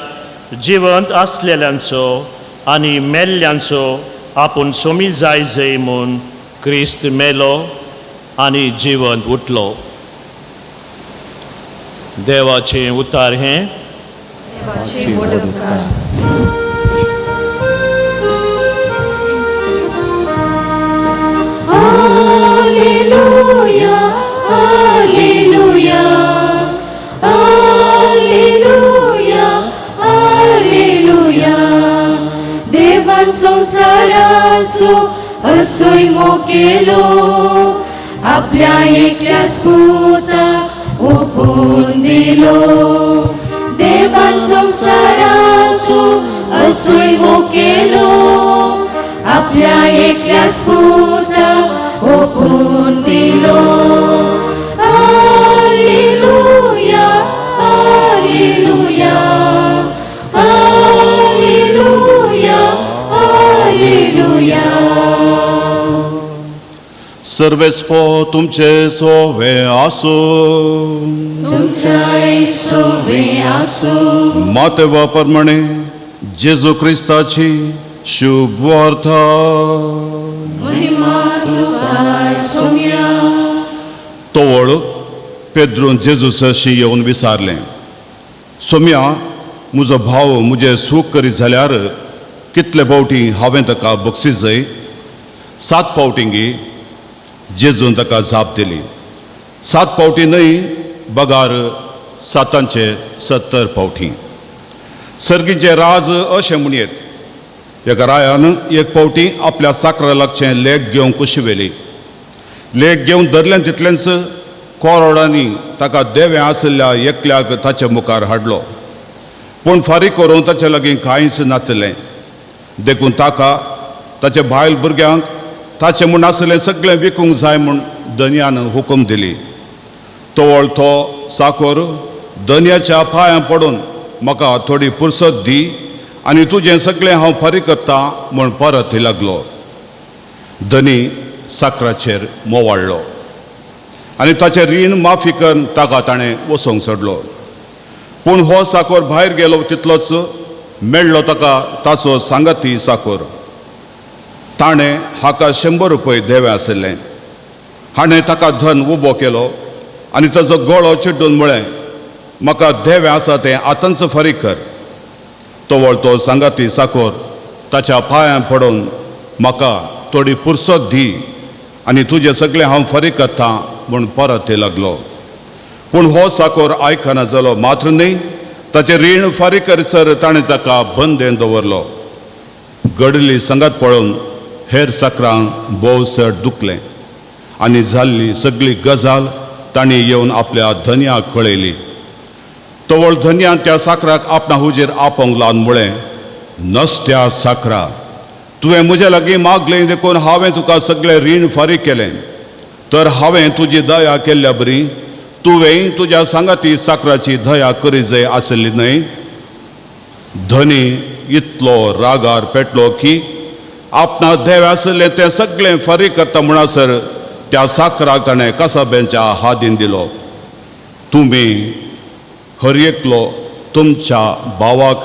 जिवंत आसलेल्यांचो आनी मेल्ल्यांचो आपूण सोमी जाय म्हूण क्रिस्त मेलो आनी जिवंत उठलो देवाचें उतार हें Alleluia, Alleluia, Alleluia, Alleluia. देवान संसाराचो असोय मोकेलो आपल्या एकल्याच पुताक ओपून दिलो देवान संसाराचो असोय मोकेलो आपल्या एकल्याच पुताक ओपून दिलो Alleluia, Alleluia, Alleluia, Alleluia. सर्वेस्पो तुमचे सोवे आसो तुमचे सोवे आसो मातेवा प्रमाणे जेजू क्रिस्ताची शुभ वार्ता महिमा तुका सोम्या तोवळ पेद्रून जेजूसाशी येवन विचारलें सोम्या म्हजो भाव म्हजें सूख करीत जाल्यार कितले फावटी हांवें ताका बक्षीस जाय 7 फावटींगी जेजून ताका जाप दिली 7 फावटी न्हय बगार 770 फावटी सर्गीचें राज अशें म्हणयेत एका रायान एक फावटी आपल्या साकरा लागचें लेख घेवंक कुशी वेली लेख घेवन धरलें तितलेंच कोरोडांनी ताका देवें आसल्या एकल्याक ताचे मुखार हाडलो, पूण फारीक करून ताचे लागीं कांयच नासलें. देखून ताका ताचे बायल भुरग्यांक ताचें म्हूण आसलें सगळें विकूंक जाय म्हूण धन्यान हुकूम दिली. तोवळ तो साकोर धन्याच्या पांयां पडून म्हाका थोडी पुरसत दी आनी तुजें सगळें हांव फारीक करतां म्हूण परत लागलो. धनी साकराचेर मोवाळ्ळो आनी ताचें रीण माफी करून ताका ताणें वसोंक सोडलो. पूण हो साकोर भायर गेलो तितलोच मेळ्ळो ताका ताचो सांगाती साकोर. ताणें हाका 100 रुपया देवें आसलें. हाणें ताका धन उबो केलो आनी ताजो गळो चिड्डून म्हळें, म्हाका देवें आसा तें आतांच फारीक कर. तोवळ तो सांगाती साकोर ताच्या पांयां पडून म्हाका थोडी पुरसत दी आनी तुजें सगळें हांव फारीक करतां म्हूण परत लागलो. पूण हो साकोर आयकना जालो. मात्र न्ही, ताचें रीण फारीक करिसर ताणें ताका बंदेन दवरलो. घडली संगत पळोवन हेर साकरांक भोवसर दुखलें आनी जाल्ली सगळी गजाल तांणी येवन आपल्या धन्याक कळयली. तोवळ धन्यान त्या साकराक आपणा हुजेर आपोवंक लावन म्हळें, नसत्या साकरा, तुवें म्हजे लागीं मागलें देखून हांवें तुका सगळें रीण फारीक केलें. तर हांवें तुजी दया केल्ल्या बरी तुवेंय तुज्या सांगाती साकराची दया करी जाय आसली न्हय. धनी इतलो रागार पेटलो की आपणा देव आसलें तें सगळें फारीक करता म्हणसर त्या साकराक ताणें कासाब्यांच्या हातीन दिलो. तुमी हर एकलो तुमच्या भावाक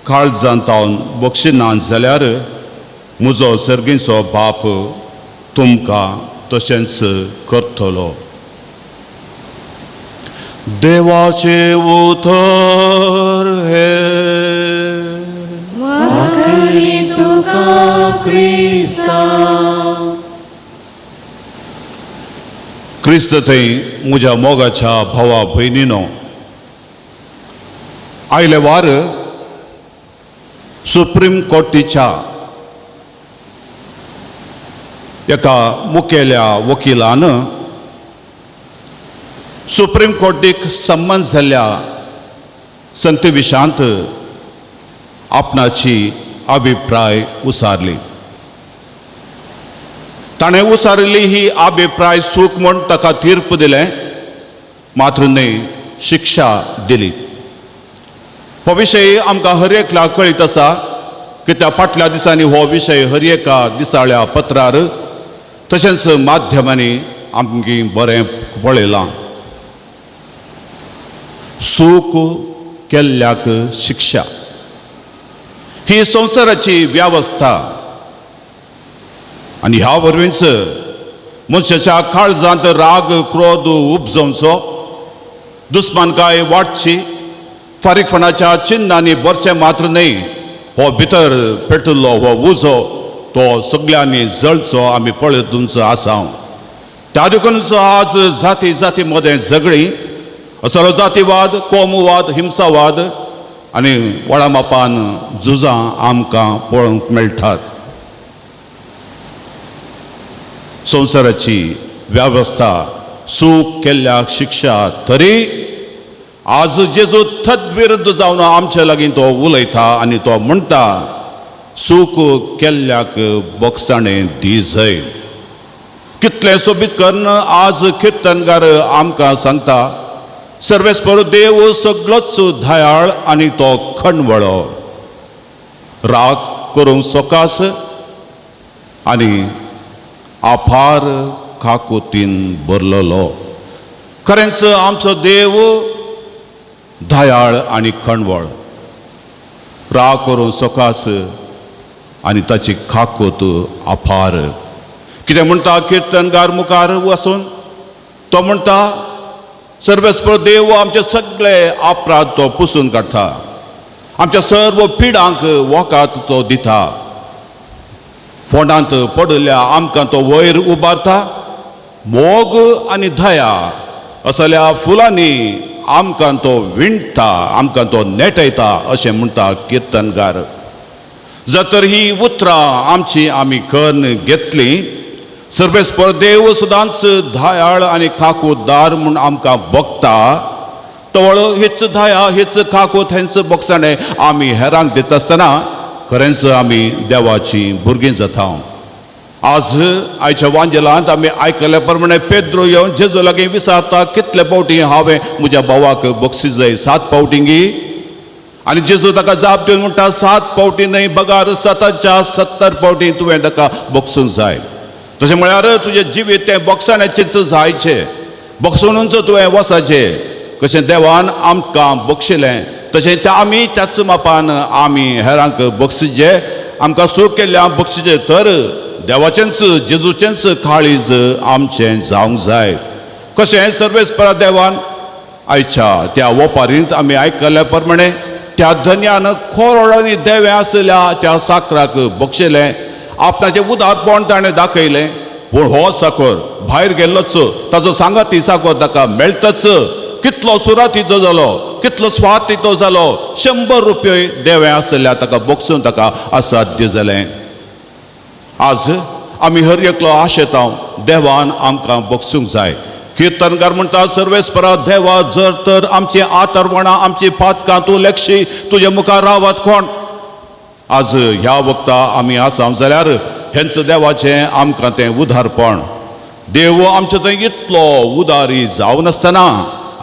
काळजांत तावन बक्षिनात जाल्यार म्हजो सर्गीचो बाप तुमकां तशेंच करतलो. देवाचे उतर हे वाकली तुका क्रिस्ता. क्रिस्त थंय म्हज्या मोगाच्या भावा भयणीनो, आयले वार सुप्रीम कोर्टीच्या एका मुखेल्या वकिलान सुप्रीम कोर्टीक संबंद जाल्ल्या संगती विशांत आपणाची अभिप्राय उसारली. ताणें उसारली ही अभिप्राय सूख म्हूण ताका तीर्प दिलें, मात्र न्ही शिक्षा दिली. हो विशय आमकां हर एकल्याक कळीत आसा, कित्याक फाटल्या दिसांनी हो विशय हर एका दिसाळ्या पत्रार तशेंच माध्यमांनी आमगे बरें पळयलां. सूख केल्ल्याक शिक्षा ही संवसाराची व्यवस्था आनी ह्या वरवींच मनशाच्या काळजांत राग क्रोध उपजोवचो, दुस्मानकाय वाडची, फारीकपणाच्या चिन्नांनी बरचें मात्र न्ही, हो भितर पेटल्लो हो उजो तो सगळ्यांनी जळचो आमी पळयतूंच आसा. त्या देखूनच आज जाती जाती मदें झगडी, असलो जातीवाद, कोमुवाद, हिंसावाद आनी वडामापान झुजां आमकां पळोवंक मेळटात. संवसाराची वेवस्था सूख केल्ल्याक शिक्षा, तरी आज जेजू तद्विरुद्ध जावन आमचे लागीं तो उलयता आनी तो म्हणटा, सूख केल्ल्याक बोगसाणें दी जाय. कितलें सोबीत करून आज किर्तनकार आमकां सांगता, सर्वेस्पर देव सगळोच दयाळ आनी तो खणवळो, राग करूंक सोकास आनी आभार काकुतीन भरलेलो. खरेंच आमचो देव दयाळ आनी खणवळ, राग करूंक सोकास आनी ताची काकूत आभार. कितें म्हणटा किर्तनकार मुखार वचून? तो म्हणटा, सर्वेस्पर देव आमचे सगळे अपराध तो पुसून काडटा, आमच्या सर्व पिडांक वोकात तो दिता, फोंडांत पडल्या आमकां तो वयर उबारता, मोग आनी दया असल्या फुलांनी आमकां तो विणटा, आमकां तो नेटयता अशें म्हणटा किर्तनकार. जर तर ही उतरां आमची आमी कन्न घेतली सर्वेस्पर देव सदांच दयाळ आनी खाकूदार म्हूण आमकां बगता तवळ हेच दया हेच खाकूत हेंच बगसाणें आमी हेरांक दिता आसतना खरेंच आमी देवाची भुरगीं जाता. आज आयच्या वांजेलांत आमी आयकल्या प्रमाणे पेद्रो येवन जेजू लागीं विचारता कितले फावटी हांवें म्हज्या भावाक बक्षिजय 7 फावटींगी आनी जेजू ताका जाप दिवन म्हणटा 7 फावटी न्हय बगार 70 फावटी तुवें ताका बक्षूंक जाय. तशें म्हळ्यार तुजें जिवीत तें बक्षाण्याचेंच जायचें बक्षुनूच तुवें वसाचें. कशें देवान आमकां बक्षिलें तशें तें आमी त्याच मापान आमी हेरांक बक्षिचें आमकां सूख केल्ल्या बक्षिचें तर देवाचेंच जेजूचेंच काळीज आमचें जावंक जाय. कशें सर्वेस्परा देवान आयच्या त्या ओपारींत आमी आयकल्या प्रमाणे त्या धन्यान खोरडांनी देवें आसल्या त्या साकराक बक्षिलें आपणाचें उदारपण ताणें दाखयलें. पूण हो साकर भायर गेल्लोच ताचो सांगाती साकर ताका मेळटच कितलो सुराती तो जालो कितलो स्वार्थी तो जालो 100 रुपया देवें आसल्या ताका बक्षून ताका असाध्य जालें. आज आमी हर एकलो आशेता देवान आमकां बक्षूंक जाय. कीर्तनकार म्हणटा सर्वेस्परा देवा जर तर आमची आतरवणां आमची पातकां तूं लेखशी तुजे मुखार रावत कोण. आज ह्या वक्ता आमी आसा जाल्यार हेंच देवाचें आमकां तें उदारपण. देव आमचे थंय इतलो उदारी जावन आसतना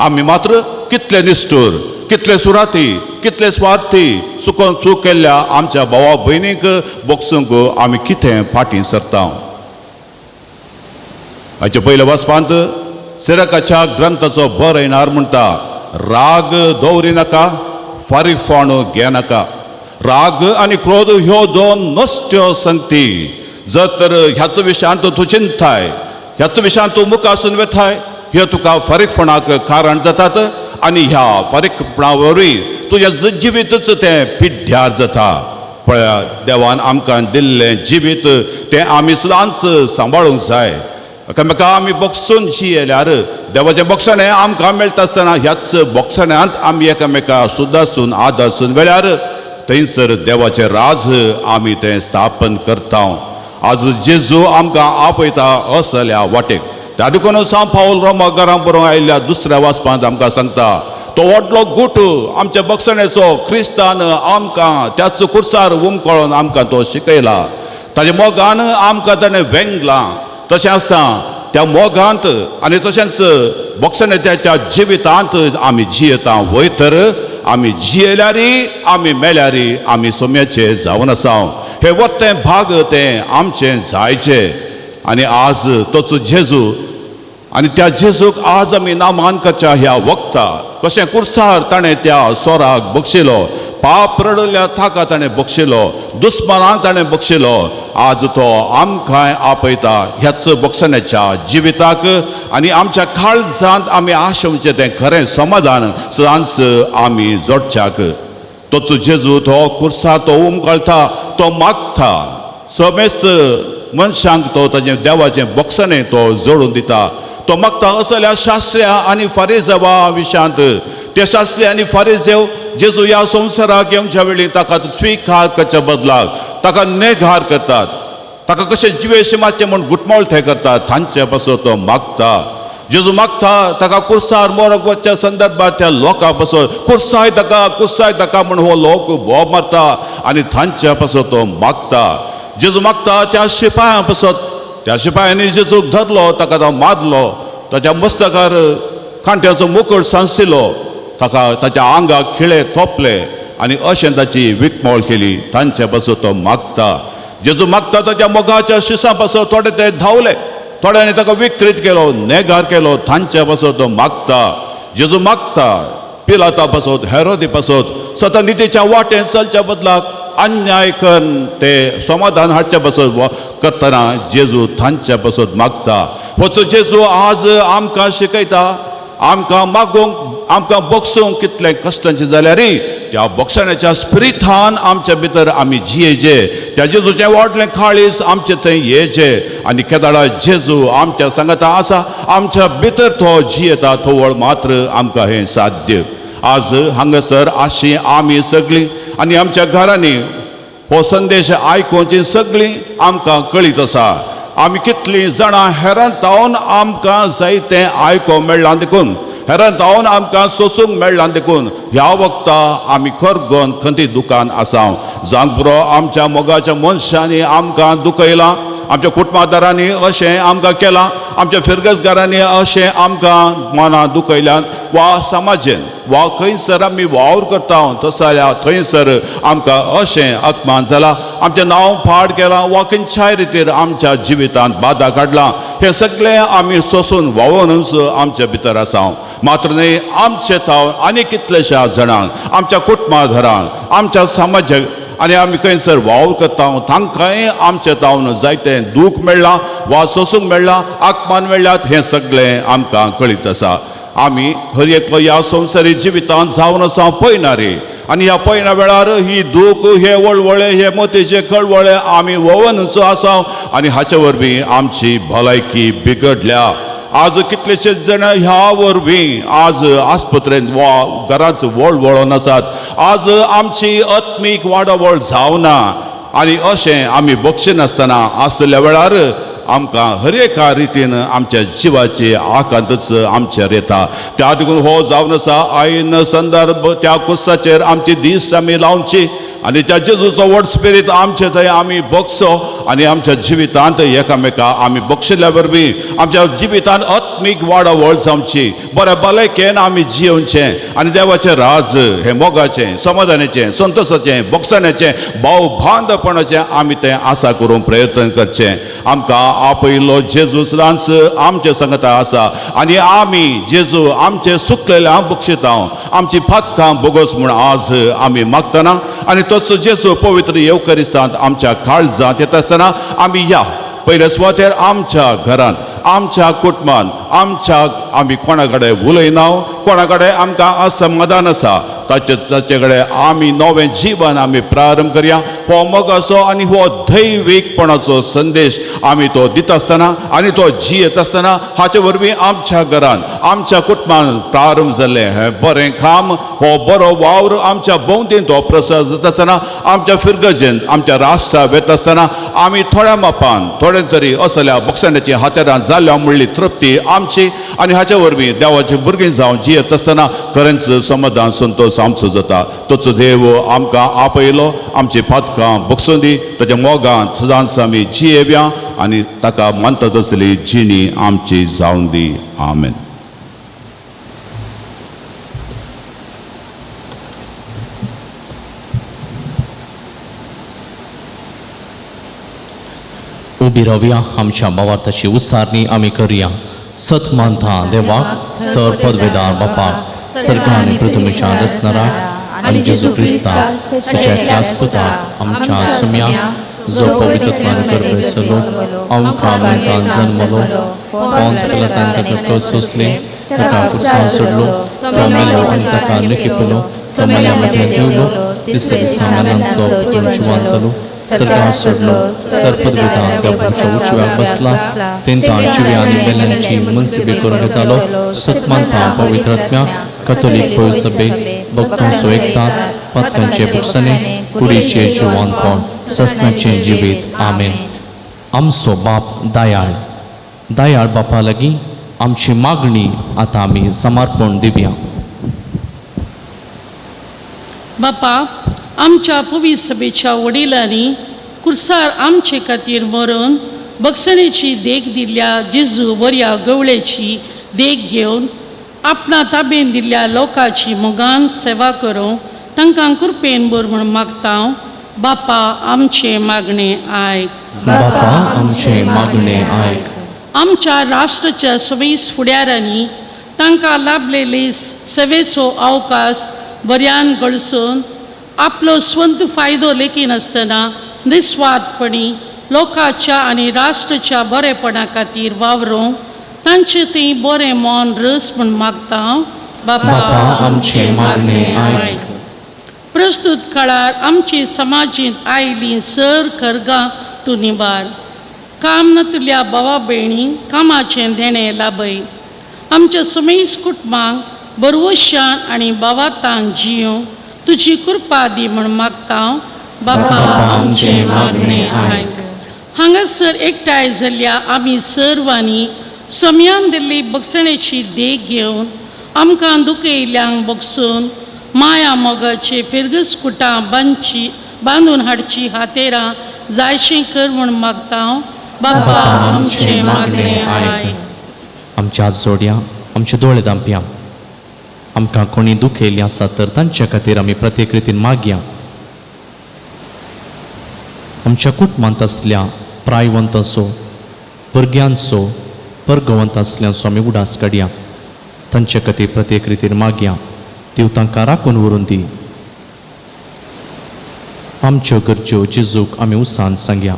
आमी मात्र कितले निश्ठूर कितले सुराती कितले स्वार्थी चुकोवन चूक केल्ल्या आमच्या भावा भयणीक बक्षूंक आमी कितें फाटीं सरता. हाचे पयले वचपांत सिरकाच्या ग्रंथाचो बरयणार म्हणटा राग दवरी नाका फारीकपण घेनाका. राग आनी क्रोध ह्यो 2 नश्ट्यो संगती. जर तर ह्याच विशयांत तूं चिंताय ह्याच विशयांत तूं मुखासून वेताय हे तुका फारीकपणाक कारण जातात आनी ह्या फारीकपणा वरवीं तुजें जिवीतच तें पिड्ड्यार जाता. पळया देवान आमकां दिल्लें जिवीत तें आमी सदांच सांबाळूंक जाय. एकामेकां आमी बक्षून जियेल्यार देवाचें बक्षणें आमकां मेळटा आसतना ह्याच बक्षण्यात आमी एकामेकां सुदासून आदासून वेल्यार थंयसर देवाचें राज आमी तें स्थापन करता. आज जेजू आमकां आपयता असल्या वाटेक. त्या देखून सांत पावल रोमा घरां बरोवंक आयिल्ल्या दुसऱ्या वाचपांत आमकां सांगता तो व्हडलो गुट आमच्या बक्षणेचो क्रिस्तान आमकां त्याच कुर्सार उमकळोन आमकां तो शिकयला. ताच्या मोगान आमकां ताणें वेंगलां. तशें आसता त्या मोगांत आनी तशेंच बक्षण्याच्या जिवितांत आमी जियेता. वय तर आमी जियेल्यारी आमी मेल्यारी आमी सोम्याचे जावन आसा. हे वत्तें भाग तें आमचें जायचें. आनी आज तोच जेजू आनी त्या जेजूक आज आमी नामांकाच्या ह्या वक्ता कशें कुर्सार ताणें त्या सोराक बक्षिलो पाप रडल्या ताका ताणें बक्षिलो दुस्मनांक ताणें बक्षिलो. आज तो आमकां आपयता ह्याच बक्षण्याच्या जिविताक आनी आमच्या काळजांत आमी आशेवचें तें खरें समाधान सदांच आमी जोडच्याक. तोच जेजू तो कुर्सार तो उमकळटा तो मागता समेस्त मनशांक तो ताजें देवाचें बक्षणें तो जोडून दिता. तो मागता असल्या शास्त्र्या आनी फारिजेवा विशयांत. ते शास्त्री आनी फारिजेव जेजू ह्या संवसाराक येवच्या वेळी ताका स्विकार करच्या बदलाक ताका नेघार करतात. ताका कशें जिवेश मातशें म्हूण गुटमोळ थंय करतात तांचे पासून तो मागता. जेजू मागता ताका कुर्सार मोरग वचच्या संदर्भात त्या लोकां पासून कुर्साय ताका म्हूण हो लोक भोव मारता आनी तांच्या पासून तो मागता. जेजू मागता त्या शिपायां पासून त्या शिपायांनी जेजूक धरलो ताका तो मारलो ताच्या मस्तकार कांट्याचो मुकुट सांसिलो ताका ताच्या आंगाक खिळे थोपले आनी अशें ताची विकमोळ केली. तांचे पासून तो मागता. जेजू मागता ताच्या मोगाच्या शिसां पासून थोडे ते धांवले थोड्यांनी ताका विकृत केलो नेगार केलो. तांचे पासून तो मागता. जेजू मागता पिलाता पासून हेरोदी पासून सतत नितीच्या वाटेन चलच्या बदलाक अन्याय करून ते समाधान हाडच्या पासून करतना जेजू तांच्या पासून मागता. होच जेजू आज आमकां शिकयता आमकां मागूंक आमकां बक्षूंक कितलें कश्टांचें जाल्यार त्या बक्षण्याच्या स्पिरितान आमच्या भितर आमी जियेचे. त्या जेजूचें व्हडलें काळीज आमचे थंय येवचें आनी केदाळा जेजू आमच्या सांगाता आसा आमच्या भितर तो जियेता थोवळ मात्र आमकां हें साध्य. आज हांगासर आशी आमी सगळीं आनी आमच्या घरांनी हो संदेश आयकुची सगळीं आमकां कळीत आसा आमी कितलीं जाणां हेरान तावन आमकां जायतें आयको मेळ्ळां देखून हेरान तावन आमकां सोसूंक मेळ्ळां देखून ह्या वक्ता आमी खरगोन खंती दुकान आसाव जांक पुरो आमच्या मोगाच्या मनशांनी आमकां दुखयलां आमच्या कुटुंबादारांनी अशें आमकां केलां आमच्या फिरगसगारांनी अशें आमकां मनां दुखयल्यात वा समाजेन वा खंयसर आमी वावर करता तसो जाल्यार थंयसर आमकां अशें अकमान जालां आमचें नांव पाड केलां वा खंयच्याय रितीर आमच्या जिवितांत बाधा काडलां हें सगळें आमी सोसून वावरूनच आमचे भितर आसा मात्र न्ही आमचे तावन आनी कितलेशा जाणांक आमच्या कुटुंबादारांक आमच्या समाजाक आनी आमी खंयसर वावर करता तांकांय आमचे तावन जायतें दूख मेळ्ळां वा सोसूंक मेळ्ळां आत्मान मेळ्ळ्यात हें सगळें आमकां कळीत आसा आमी हर एक ह्या संवसारी जिवितांत जावन आसा पळयणारे आनी ह्या पळयना वेळार ही दूख हे वळवळे हे मोतीचे कळवळे आमी वोवनचो आसा आनी हाचे वरवीं आमची भलायकी बिगडल्या आज कितलेशे जाण ह्या वरवीं आज आस्पत्रेंत वा घरांत वळवळोन आसात आज आमची आत्मीक वाडवळ जावना आनी अशें आमी बक्षी नासतना आसल्या वेळार आमकां हर एका रितीन आमच्या जिवाची आकांतच आमचेर येता त्या देखून हो जावन आसा आयन संदर्भ त्या कुर्साचेर आमची दीस आमी लावची आनी त्या जेजूचो वर्ड स्पिरीट आमचे थंय आमी बगसो आनी आमच्या जिवितांत एकामेका आमी बक्षिल्ल्या वरवीं आमच्या जिवितांत आत्मीक वाडवळ जावची बरें भलायकेन आमी जियोवचें आनी देवाचें राज हें मोगाचें समाधानाचें संतोशाचें बक्षण्याचें भाव बांदपणाचें आमी तें आसा करूंक प्रयत्न करचें आमकां आपयलो जेजू सदांच आमचे संगता आसा आनी आमी जेजू आमचे सुकलेल्या बक्षिता आमची फातकां बोगोस म्हूण आज आमी मागतना आनी तोच जेजू पवित्र येवकरिस्तांत आमच्या काळजांत येता आसतना आमी या पयले सुवातेर आमच्या घरांत आमच्या कुटुंबांत आमी कोणा कडेन उलयना कोणा कडेन आमकां असमाधान आसा ताचे कडेन आमी नवें जीवन आमी प्रारंभ करया हो मोगाचो आनी हो दैवीकपणाचो संदेश आमी तो दिता आसतना आनी तो जियेत आसतना हाचे वरवीं आमच्या घरांत आमच्या कुटुंबांत प्रारंभ जाल्लें हें बरें काम हो बरो वावर आमच्या भोंवतीन तो प्रसार जाता आसतना आमच्या फिरगजेंत आमच्या राष्ट्रांत वेता आसतना आमी थोड्या मापान थोडे तरी असल्या बक्षण्याची हातेरां जाल्या म्हणली तृप्ती आमची आनी हाचे वरवीं देवाची भुरगीं जावन जियेत आसतना खरेंच समाधान संतोश आमचो जाता तोचो देव आमकां आपयलो आमची फातकां बक्षून दी ताच्या मोगांत सदांच आमी जियेव्या आनी ताका मानता तसली जिणी आमची जावन दी आमेन. उबी रावया आमच्या भावार्थाची उसारणी आमी करया सत मानता देवाक सर पदवेदार बापाक सर्गा आनी पृथ्वीच्या रचणारा आनी जेजू क्रिस्ताक ताच्या एकल्याच पुताक आमच्या सुम्याक जो पवित्रत्वान करपसलो आमकां मतान जल्मलो पोंत पिलातान ताका सोंसले ताका क्रुसार सोडलो तो मेलो आनी ताका निखिपलो तो मेल्या मदें देवलो तिसऱ्या दिसा मेलान तो परतून जिवंत जालो सर्गांत सोडलो सरपदविधान देवाच्या उजव्याक बसला तेंता जिव्या आनी बेल्यांची मनसिबी करून घेतालो सतमानता पवित्र आत्म्याक कॅथोलीक पवित्र सभेक भक्तांचो एकतात पातकांचे बुकसणे कुडीचे जिवंतपण सस्नाचे जिवीत आमेन. आमचो बाप दयाळ दयाळ बापा लागीं आमची मागणी आतां आमी समर्पण दिवया. बापा आमच्या पवित्र सभेच्या वडिलांनी कुर्सार आमचे खातीर मरून बक्षणेची देख दिल्ल्या जेजू बऱ्या गवळेची देख घेवन आपणा ताबेन दिल्ल्या लोकांची मोगान सेवा करूं तांकां कृपेन बर म्हूण मागता. बापा आमचे मागणे आयक. बापा आमचे मागणे आयक. आमच्या राष्ट्राच्या सव्वीस फुडाऱ्यांनी तांकां लाभलेले सेवेचो अवकाश बऱ्यान गळसून आपलो स्वंत फायदो लेखीन आसतना निस्वार्थपणी लोकांच्या आनी राष्ट्राच्या बरेपणा खातीर वावरूंक तांचे तें बरें मन रस म्हूण मागता. बापा आमचे मागणे आयक. प्रस्तुत काळार आमची समाजींत आयली सर खरगां तूं निबार. काम नतल्या भावा भयणी कामाचें देणें लाभय. आमच्या समेज कुटुंबांक बरवशान आनी भावार्थान जियो तुजी कृपा दी म्हूण मागता. बापा आमचे मागणे आयक. हांगासर एकठांय जाल्ल्या आमी सर्वांनी सोम्यान दिल्ली बगसणेची देख घेवन आमकां दुखयल्ल्यांक बगसून माया मोगाचे फिरगस कुटां बांदून हाडची हातेरां जायशीं कर म्हूण मागता हांव. बापा आमचें मागणें आयक. आमच्या जोड्या आमच्या दोळे दांपया आमकां कोणी दुखयल्लीं आसा तर तांचे खातीर आमी प्रत्येक रितीन मागया. आमच्या कुटुंबांत असल्या प्रायवंत असो भुरग्यांचो परगवंत असल्यांचो आमी उडास काडया. तांचे खातीर प्रत्येक रितीन मागया. देव तांकां राखून व्हरून दी. आमच्यो गरज्यो जेजूक आमी उसान सांगया.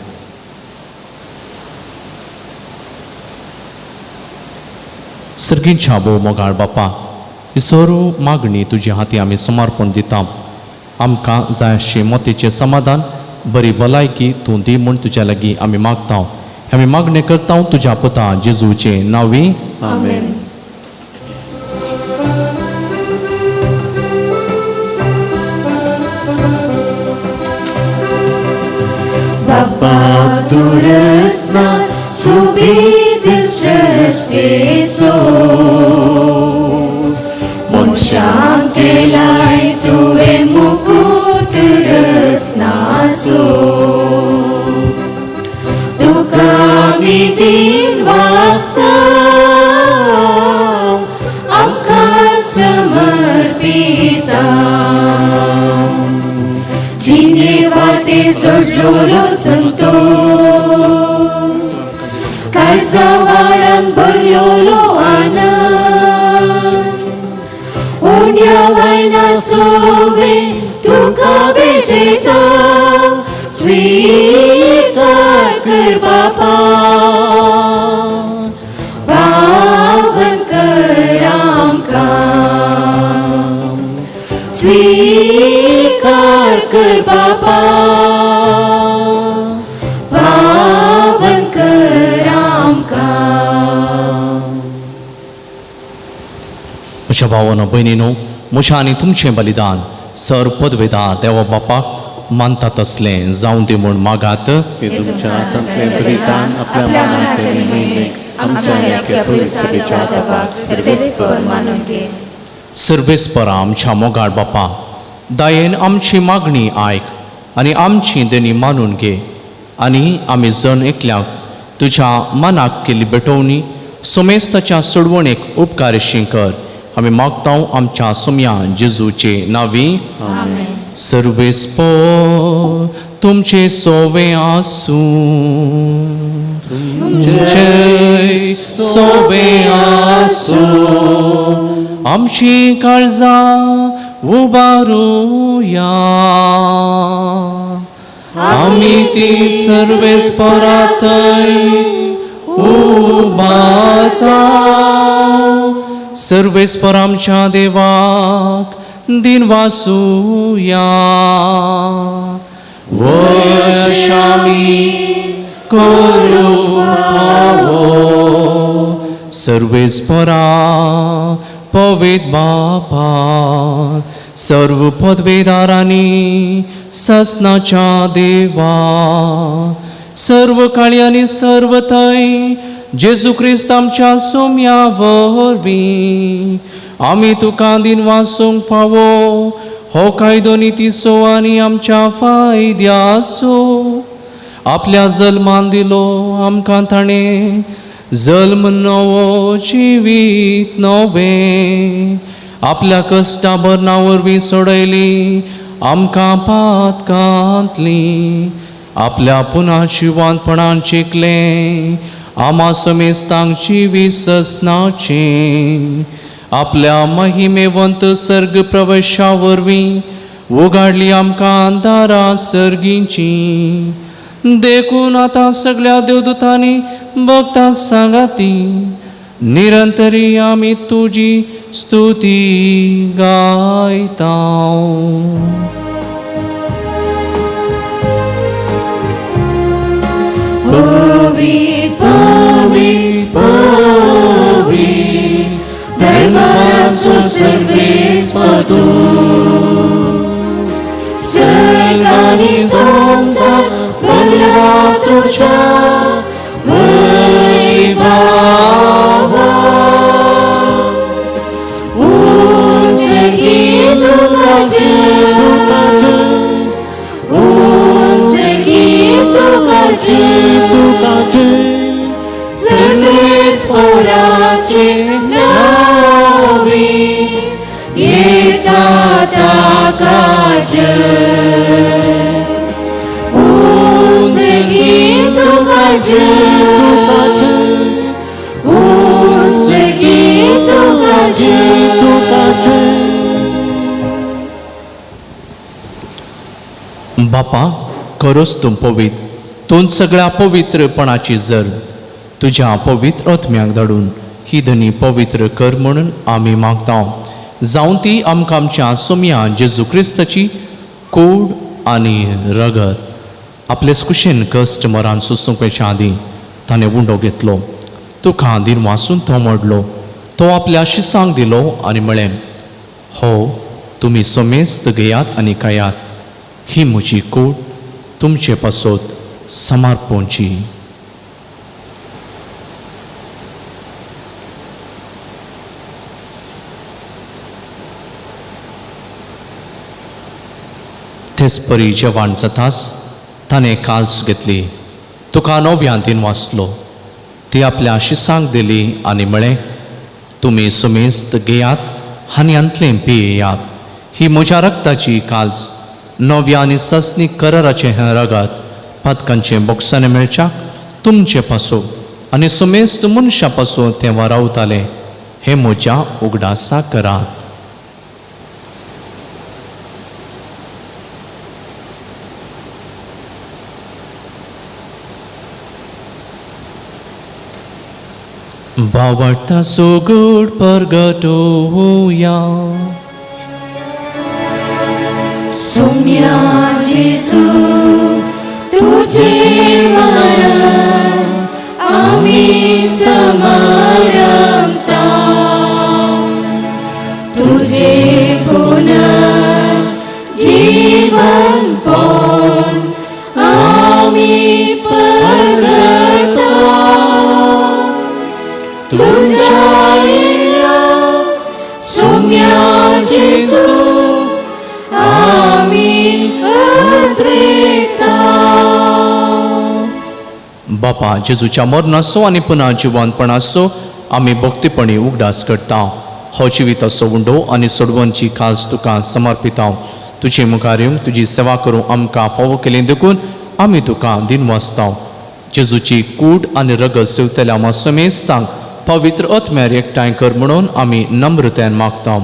सर्गीच्या भोव मोगाळ बापा, ही सर्व मागणी तुज्या हाती आमी समर्पण दिता. आमकां जाय आशिल्लें मोतीचें समाधान बरी भलायकी तूं दी म्हूण तुज्या लागीं आमी मागता. आमी मागणी करता तुज्या पुता जेजूचे नांवी. आमेन. बाप्पा दुरस्ना सुबीद सृष्टीचो मनशांक केलाय तुवें मुकुट रत्नाचो. तुका आमी दिन वाचता आमकां समर्पिता. जिने वाटे जोडलोलो संतोष काळजा वाळान भरलोलो आनंद. उण्या वायना सोवे तुका भेटयता स्वीकार कर बापा. पावन कर आमकां स्वीकार कर बापा. पावन कर आमकां. म्हज्या भावानो भयणीनो, म्हजें आनी तुमचें बलिदान सर पदवेदार देवा बापाक मानता तसलें जावं दी म्हूण मागात. हे तुमच्या हातांतलें बलिदान आपल्या मनांतले मोहिमेक आमच्या एका पवित्र सभेच्या हाताक सर्वेस्पर मानून घे. सर्वेस्पर आमच्या मोगाळ बापा, दायेन आमची मागणी आयक आनी आमची देणी मानून घे. आनी आमी जण एकल्याक तुज्या मनाक केल्ली बेटोवणी सोमेस्ताच्या सोडवणेक उपकारशी कर. आमी मागता आमच्या सोम्या जेजूचे नांवी. आमेन. सर्वेस्पर तुमचे सोवे आसूं, तुमचे सोवे आसूं. आमची काळजां उबारुया, आमी ती सर्वेस्परांतय उबारता. सर्वेस्पर आमच्या देवाक दिन वासुया. वर्षामी करूं फावो सर्वेस्परा पवित्र बापा, सर्व पदवेदारांनी ससनाच्या देवा, सर्व काळी आनी सर्व थंय जेजू क्रिस्त आमच्या सोम्या वरवीं आमी तुका दिन वासूंक फावो हो कायदो नितीचो आनी आमच्या फायद्याचो. आपल्या जल्मान दिलो आमकां ताणें जल्म नवो जिवीत नवें. आपल्या कश्टा बरना वरवीं सोडयली आमकां पातकांतली. आपल्या पुना जिवांतपणान चिकलें आमा समेस्तांक जिवीत ससनाचें. आपल्या महिमेवंत सर्ग प्रवेशा वरवीं उगाडली आमकां दारां सर्गींची. देखून आतां सगळ्या देवदूतांनी भक्तां सांगाती निरंतरी आमी तुजी स्तुती गायता. पवित्र पवित्र पवित्र धर्माचो सर्वेस्पर तूं. सर्ग आनी संवसार भरला तुज्या तुझ्या वैभवा उंच गीत तुझे उंच गीत तुझे सर्वेस्पराचे नावे येतात आकाश उंच गीत तुझे उंच गीत तुझे बापा खरोच तूं पवित्र तूं सगळ्या पवित्रपणाची जर तुझ्या पवित्र आत्म्याक धाडून ही धनी पवित्र कर म्हणून आमी मागता जावं ती आमकां आमच्या सोम्या जेजू क्रिस्ताची कूड आनी रगत आपलेच कुशेन कश्ट मरान सुसूंकच्या आदीं ताणें उंडो घेतलो तुका दिनवासून तो मोडलो तो आपल्या शिसांक दिलो आनी म्हळें हो तुमी सोमेस्त घेयात आनी खायात ही म्हजी कूड तुमचे पासत समर्पोवची तेच परी जेवण जाताच ताणें काल्स घेतली तुका नव्यान दिन वाचलो ती आपल्या शिसांक दिली आनी म्हळें तुमी सुमेस्त घेयात आनी अंतलें पियेयात ही म्हज्या रक्ताची काल्स नव्या आनी सस्नी कराराचें हें रगत पदकांचें बोक्सांनी मेळच्या तुमचे पासून आनी सुमेस्त मनशा पासून तें वारावतालें हें म्हज्या उगडासा करात भावार्था सोगूड परगटोवया सोम्या जेजू तुझे मरण आमी समरमता तुझे पुनर्जीवन पण आमी परगटा तुझ्या सोम्या जेजू बापा जेजूच्या मरणाचो आनी पुन्हा जिवंतपणाचो आमी भक्तीपणी उगडास करता हो जिविताचो उंडो आनी सोडवणची खास तुका समर्पिता तुजे मुखार येवंक तुजी सेवा करूंक आमकां फावो केलें देखून आमी तुका दिनवासता जेजूची कूड आनी रगत सेवतल्या मोसमेस्तांक पवित्र आत्म्यार एकठांय कर म्हणून आमी नम्रतेन मागता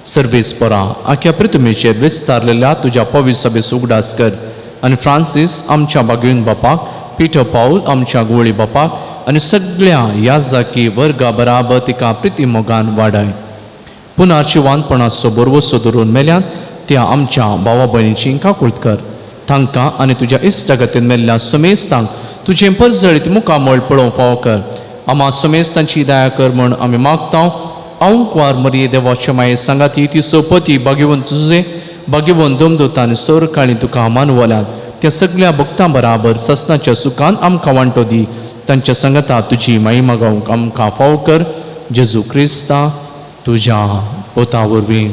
सर्वेस्परा आख्या पृथ्वीचेर विस्तारलेल्या तुज्या पवित्र सभेस उगडास कर आनी फ्रांसीस आमच्या बागेन बापाक पिटर पाऊल आमच्या गोळी बापाक आनी सगळ्या याजकी वर्गा बराबर तिका प्रिती मोगान वाडय पुनर्जिवंतपणाचो बरवसो धरून मेल्यात त्या आमच्या भावा भयणीची काकूळट कर तांकां आनी तुज्या इश्टागतीन मेल्ल्या सुमेस्तांक तुजें परजळीत मुखामळ पळोवंक फावो कर आम्हा सुमेस्तांची दया कर म्हूण आमी मागता औंकवार मरिये देवाच्या माये सांगाती ती सोपती भाग्यवंत तुझे भाग्यवंत दोमदोतान सोर काळी तुका मानवल्यात त्या सगळ्या भक्तां बराबर ससनाच्या सुखान आमकां वांटो दी तांच्या संगता तुजी महिमा गावंक आमकां फावो कर जेजू क्रिस्ता तुज्या पोता वरवीं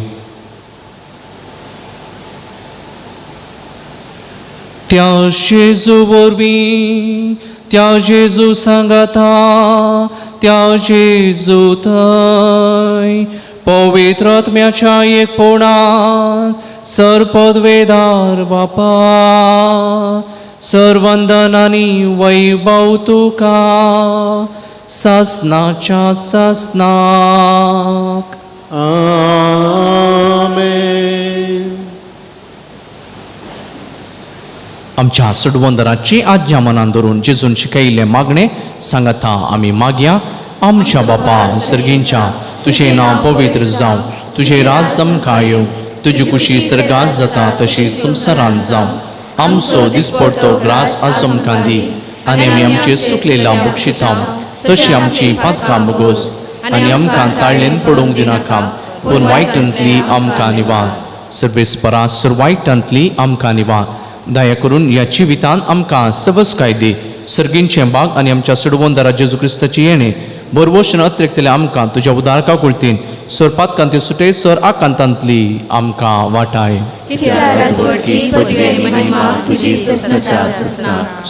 त्या जेजू वरवीं त्या जेजू सांगाता त्या जेजू थंय पवित्र आत्म्याच्या एकपणान सरपदवेदार बापा सर्वंदन आनी वैभव तुका सासनाच्या सासनाक आमेन. आमच्या सडवंदराची आज्ञा मनान धरून जेजून शिकयिल्ले मागणे सांगता आमी मागया आमच्या बापा सर्गींच्या तुझे नांव पवित्र जावं तुझे राज जमकां येवं तुजी कुशी सर्गास जाता तशी संवसारांत जावं आमचो दिसपडतो ग्रास आज आमकां दी आनी आमी आमचे सुकलेला बक्षिता तशी आमची पातकां बगोस आनी आमकां ताळ्ळेन पडोवंक दिनाका पूण वायटांतली आमकां निवार सर्वेस्परा वायटांतली आमकां निवार दया करून ह्या जिवितान आमकां सवस कायदे सर्गींचे बाग आनी आमच्या सडवंदारा जेजू क्रिस्ताची येणे बरवोशन अत्रेकतले आमकां तुज्या उदारका कुळतीन सोरपातकांती सुटे सर आकांतांतली आमकां वाटाय.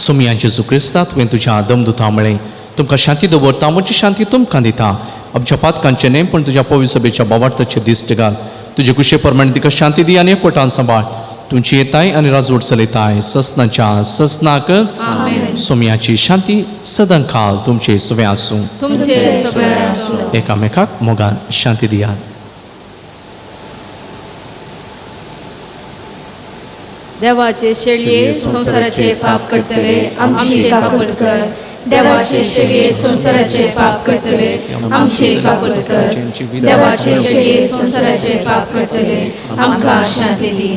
सुमया जेजू क्रिस्ता तुवें तुज्या दमदुता म्हळें तुमकां शांती दवरता म्हजी शांती तुमकां दिता. आमच्या पातकांचे नेम पण तुज्या पवित्र सभेच्या बावार्थाचे दिश्ट घाल. तुजे कुशे प्रमाणे तिका शांती दी आनी एकवटान सांबाळ. तुमची येताय आनी राजवट चलयताय ससनाच्या ससनाक. सोमयाची शांती सदां काल तुमचे सुवे आसूं. एकामेकाक मोगान शांती दियात. देवाचे शेळये संसाराचे पाप करतले आमची काकूट कर. देवाचे शेळये संसाराचे पाप करतले आमची काकूट कर. देवाचे शेळये संसाराचे पाप करतले आमकां शांती दी.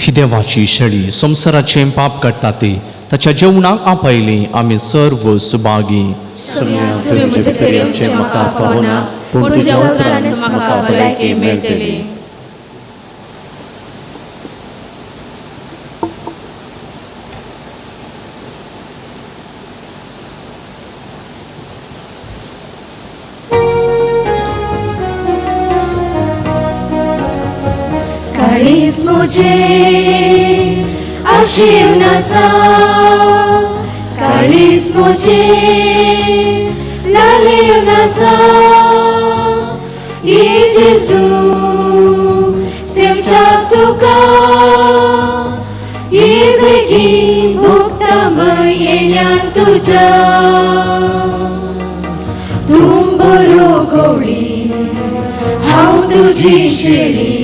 ही देवाची शेळी संसाराचे पाप करता ती ताच्या जेवणाक आपयली आमी सर्व सुभागी. तुवें म्हजे करियेचे म्हाका फावना पूण तुज्या उतरांनी म्हाका भलायकी मेळटली. काळीज म्हजे आशिव नासा काळीज म्हजे लालीव नासा. जेजू सेवच्या तुका ये बेगीन भोगता येण्यान तुज्या. तूं बरो गवळी हांव तुजी शेळी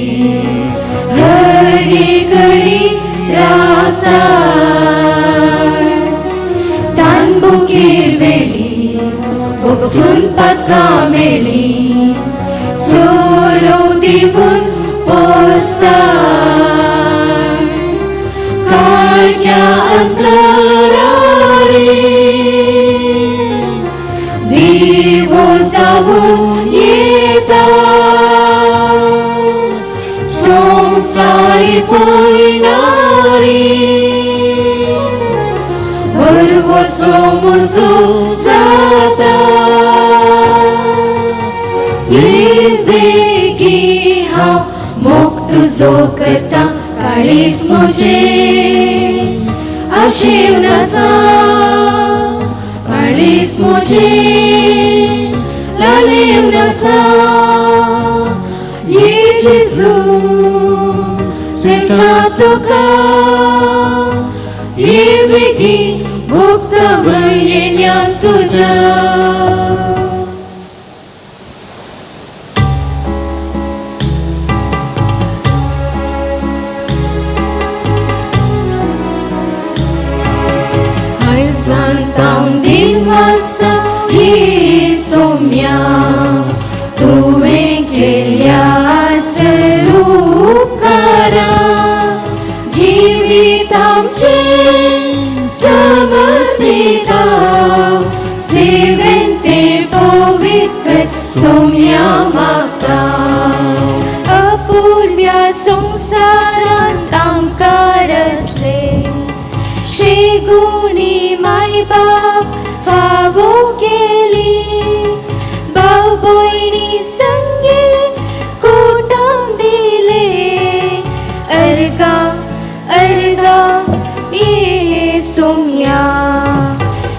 हरी घडी राता. तानबुकी वेळी बगसून पातकां मेळी सोरो दिवून पोसता. काळक्या अंतरारी दिवो जावून येता. संसारी पळयणारी बरवसो म्हजो जाता. ये बेगी हांव मोग तुजो करता. काळीज म्हजे आशिव नासा काळीज म्हजे लालीव नासा. ये जेजू सेवच्या तुका ये बेगीन भोगता येण्यान तुज्या. हळसांतां दिन वाजता ही सोम्या तुवें केल्या उपकारा. जिवीत आमचे समर्पिता सेवेन ते पवित्र सोम्या मागता. अपूर्व्या संसारांत आमकां रचले शेगुनी माय बाप फावो केली. भाव भयणी संगे कोटां दिले अर्गा अर्गा ये सोम्या.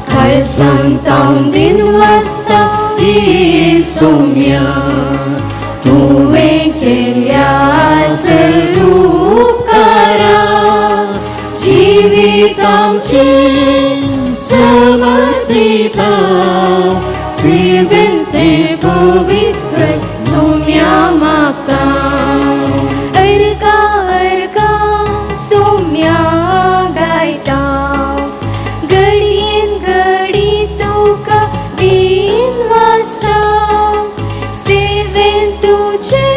काळसांतां दिन वाजता ये सोम्या तुवें केल्या उपकारा. जिवीत आमचे समर्पिता सेवेन ते पवित्र सोम्या मागता. अर्गा अर्गा सोम्या गायता. घडयेन घडी तुका दिन वाजता. सेवेन तुजे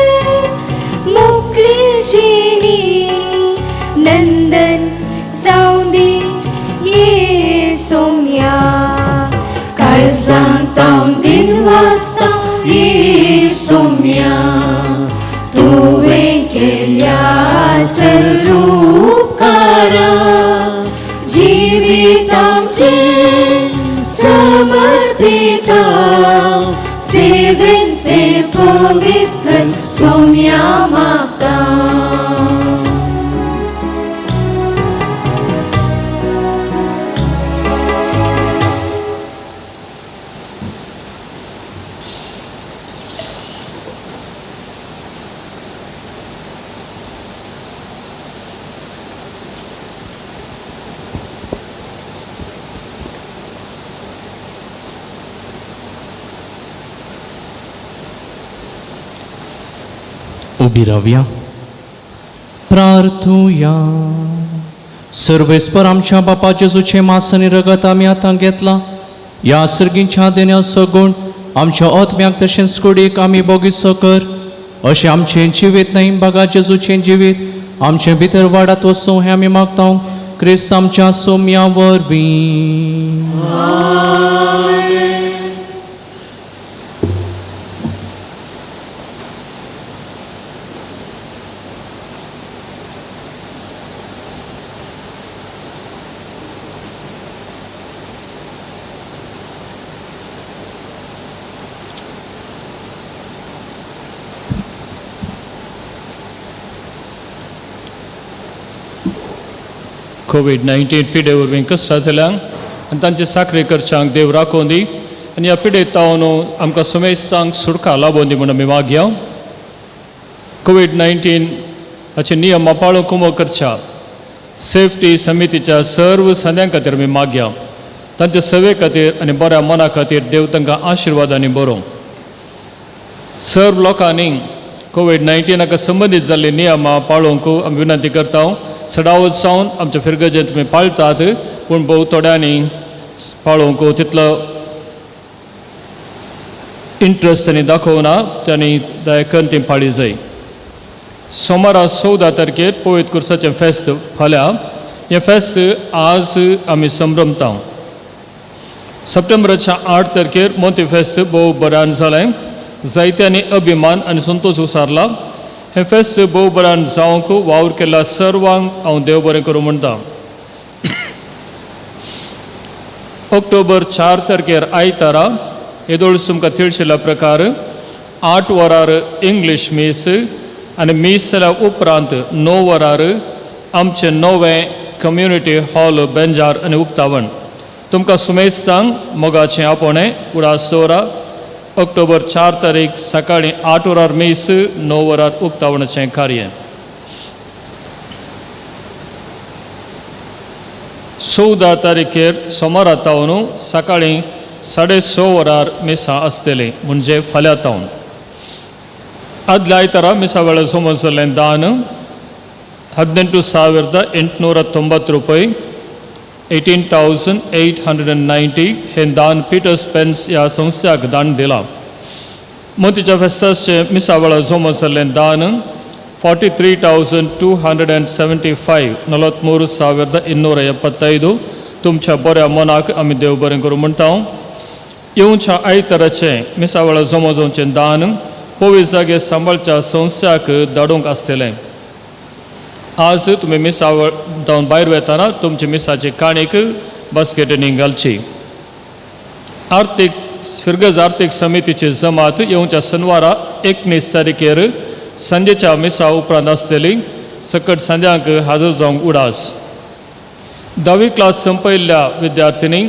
मोकळी जिणी नंदन जावं दी ये सोम्या. काळजांत दिन वाजता ये सोम्या उभी राहूया. प्रार्थूया. सर्वेस्पर आमच्या बापा जेजूचे मांस आनी रगत आमी आतां घेतला. ह्या सर्गींच्या देण्याचो गूण आमच्या आत्म्याक तशेंच कुडीक आमी बोगीचो कर. अशें आमचें जिवीत न्हय बागा जेजूचें जिवीत आमचे भितर वाडत वचूं हें आमी मागता क्रिस्त आमच्या सोम्या वरवीं. कोविड-19 पिडे वरवीं कश्टांतल्यांक आनी तांचे साखरेकरच्यांक देव राखोवन दी आनी ह्या पिडेतावन आमकां समेस्तांक सुटका लाबोवन दी म्हणून आमी मागया. कोविड-19 हाचे नियमां पाळून कुमो करच्या सेफ्टी समितीच्या सर्व सद्यां खातीर आमी मागया. तांचे सेवे खातीर आनी बऱ्या मना खातीर देव तांकां आशिर्वादांनी बरो. सर्व लोकांनी कोविड-19 संबंदीत जाल्ली नियमां पाळोवंक आमी विनंती करता. सडावत सावन आमच्या फिरगजेंत तुमी पाळटात पूण भोव थोड्यांनी पाळोवंक तितलो इंट्रस्ट तांणी दाखोवना. त्यांनी दया करून ती पाळी जाय. सोमारा 14 तारखेर पवित्र कुर्साचें फेस्त फाल्यां. हें फेस्त आज आमी संभ्रमता. सप्टेंबराच्या 8 तारखेर मोती फेस्त भोव बऱ्यान जालें. जायत्यांनी अभिमान आनी संतोश उसारला. हें फेस्त भोव बऱ्यान जावंक वावर केल्ल्या सर्वांक हांव देव बरें करूं म्हणटा. ऑक्टोबर 4 तारखेर आयतारा येदोळस तुमकां तिळशिल्ल्या प्रकार 8 वरार इंग्लीश मीस आनी मीस जाल्या उपरांत 9 वरार आमचें नवें कम्युनिटी हॉल बेंजार आनी उक्तावण. तुमकां सुमेस्तांक मोगाचें आपोणें उडास दवरा. ऑक्टोबर 4 तारीख सकाळीं 8 वरार मीस 9 वरार उक्तावणाचें कार्य. 14 तारखेर सोमारा तावन सकाळीं 6:30 वरार मिसां आसतली म्हणजे फाल्यां तावन. आदल्या आयतारा मिसा वेळार समज जाल्लें दान 18,890 रुपये 18,890 हे दान पीटर स्पेन्स ह्या संस्थ्याक दान दिलां. मोतीच्या फेस्ताचे मिसा वेळार समज जाल्लें दान 43,275 43,275 तुमच्या बऱ्या मनाक आमी देव बरें करूं म्हणटा. येवच्या आयताराचें मिसा वेळार जमो जावचें दान पवित्र जागे सांबाळच्या संस्थ्याक धाडूंक आसतलें. आज तुमी मिसा जावन भायर वेताना तुमचे मिसाची काणीक बास्केटींनी घालची. फिरगज आर्थीक समितीची जमात येवच्या शेनवारा 19 तारखेर संजेच्या मिसा उपरांत आसतली. सकट संध्याक हाजर जावंक उडास. 10वी क्लास संपयल्ल्या विद्यार्थ्यांनी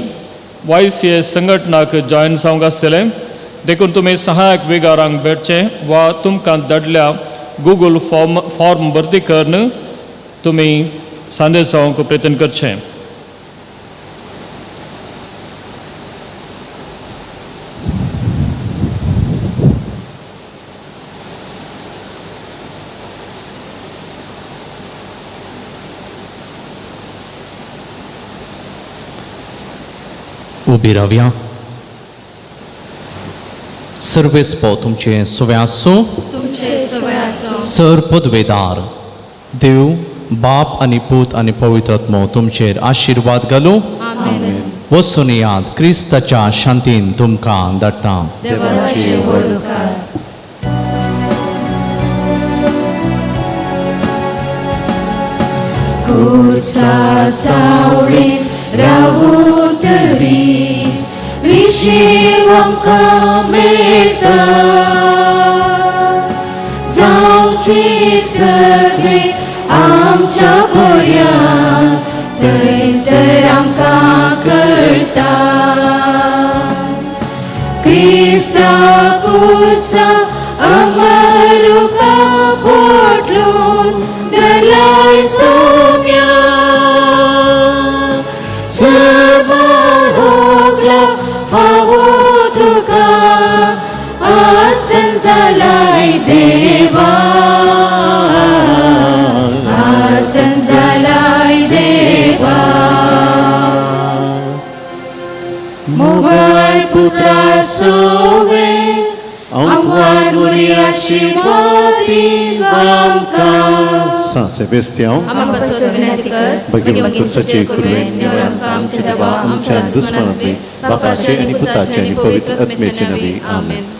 YCA संघटनाक जॉयन जावंक आसतलें. देखून तुमी सहायक विगारांक भेटचें वा तुमकां धाडल्या गूगल फॉर्म भरती करून तुमी सांदेश जावंक प्रयत्न करचें. उबी रावया. सर्वेस्पो तुमचे सोवे आसूं. सर पदवेदार देव बाप आनी पूत आनी पवित्र आत्मो तुमचेर आशिर्वाद घालूं. वचून याद क्रिस्ताच्या शांतीन तुमकां धाडटा. रावूतरी विशीव आमकां मेळटा. जावची सगळे आमच्या बऱ्या थंयसर आमकां कळटा. क्रिस्ताकुसा अमरुका पोटलून धरलाय सोम्या. फावो तुका आसन जालाय देवा. पसंत जालाय देवा मोगळ पुत्रा सोवे आमकां बरी आशीर्वाद दी आमकां San Sebastião, आमकां बसोन विनंती कर भगवंत सचे कुरवे नेवर आमकां आमचे देवा आमच्या दुश्मनांतले बापाचे आणि पुताचे आणि पवित्र आत्म्याचे नवी आमेन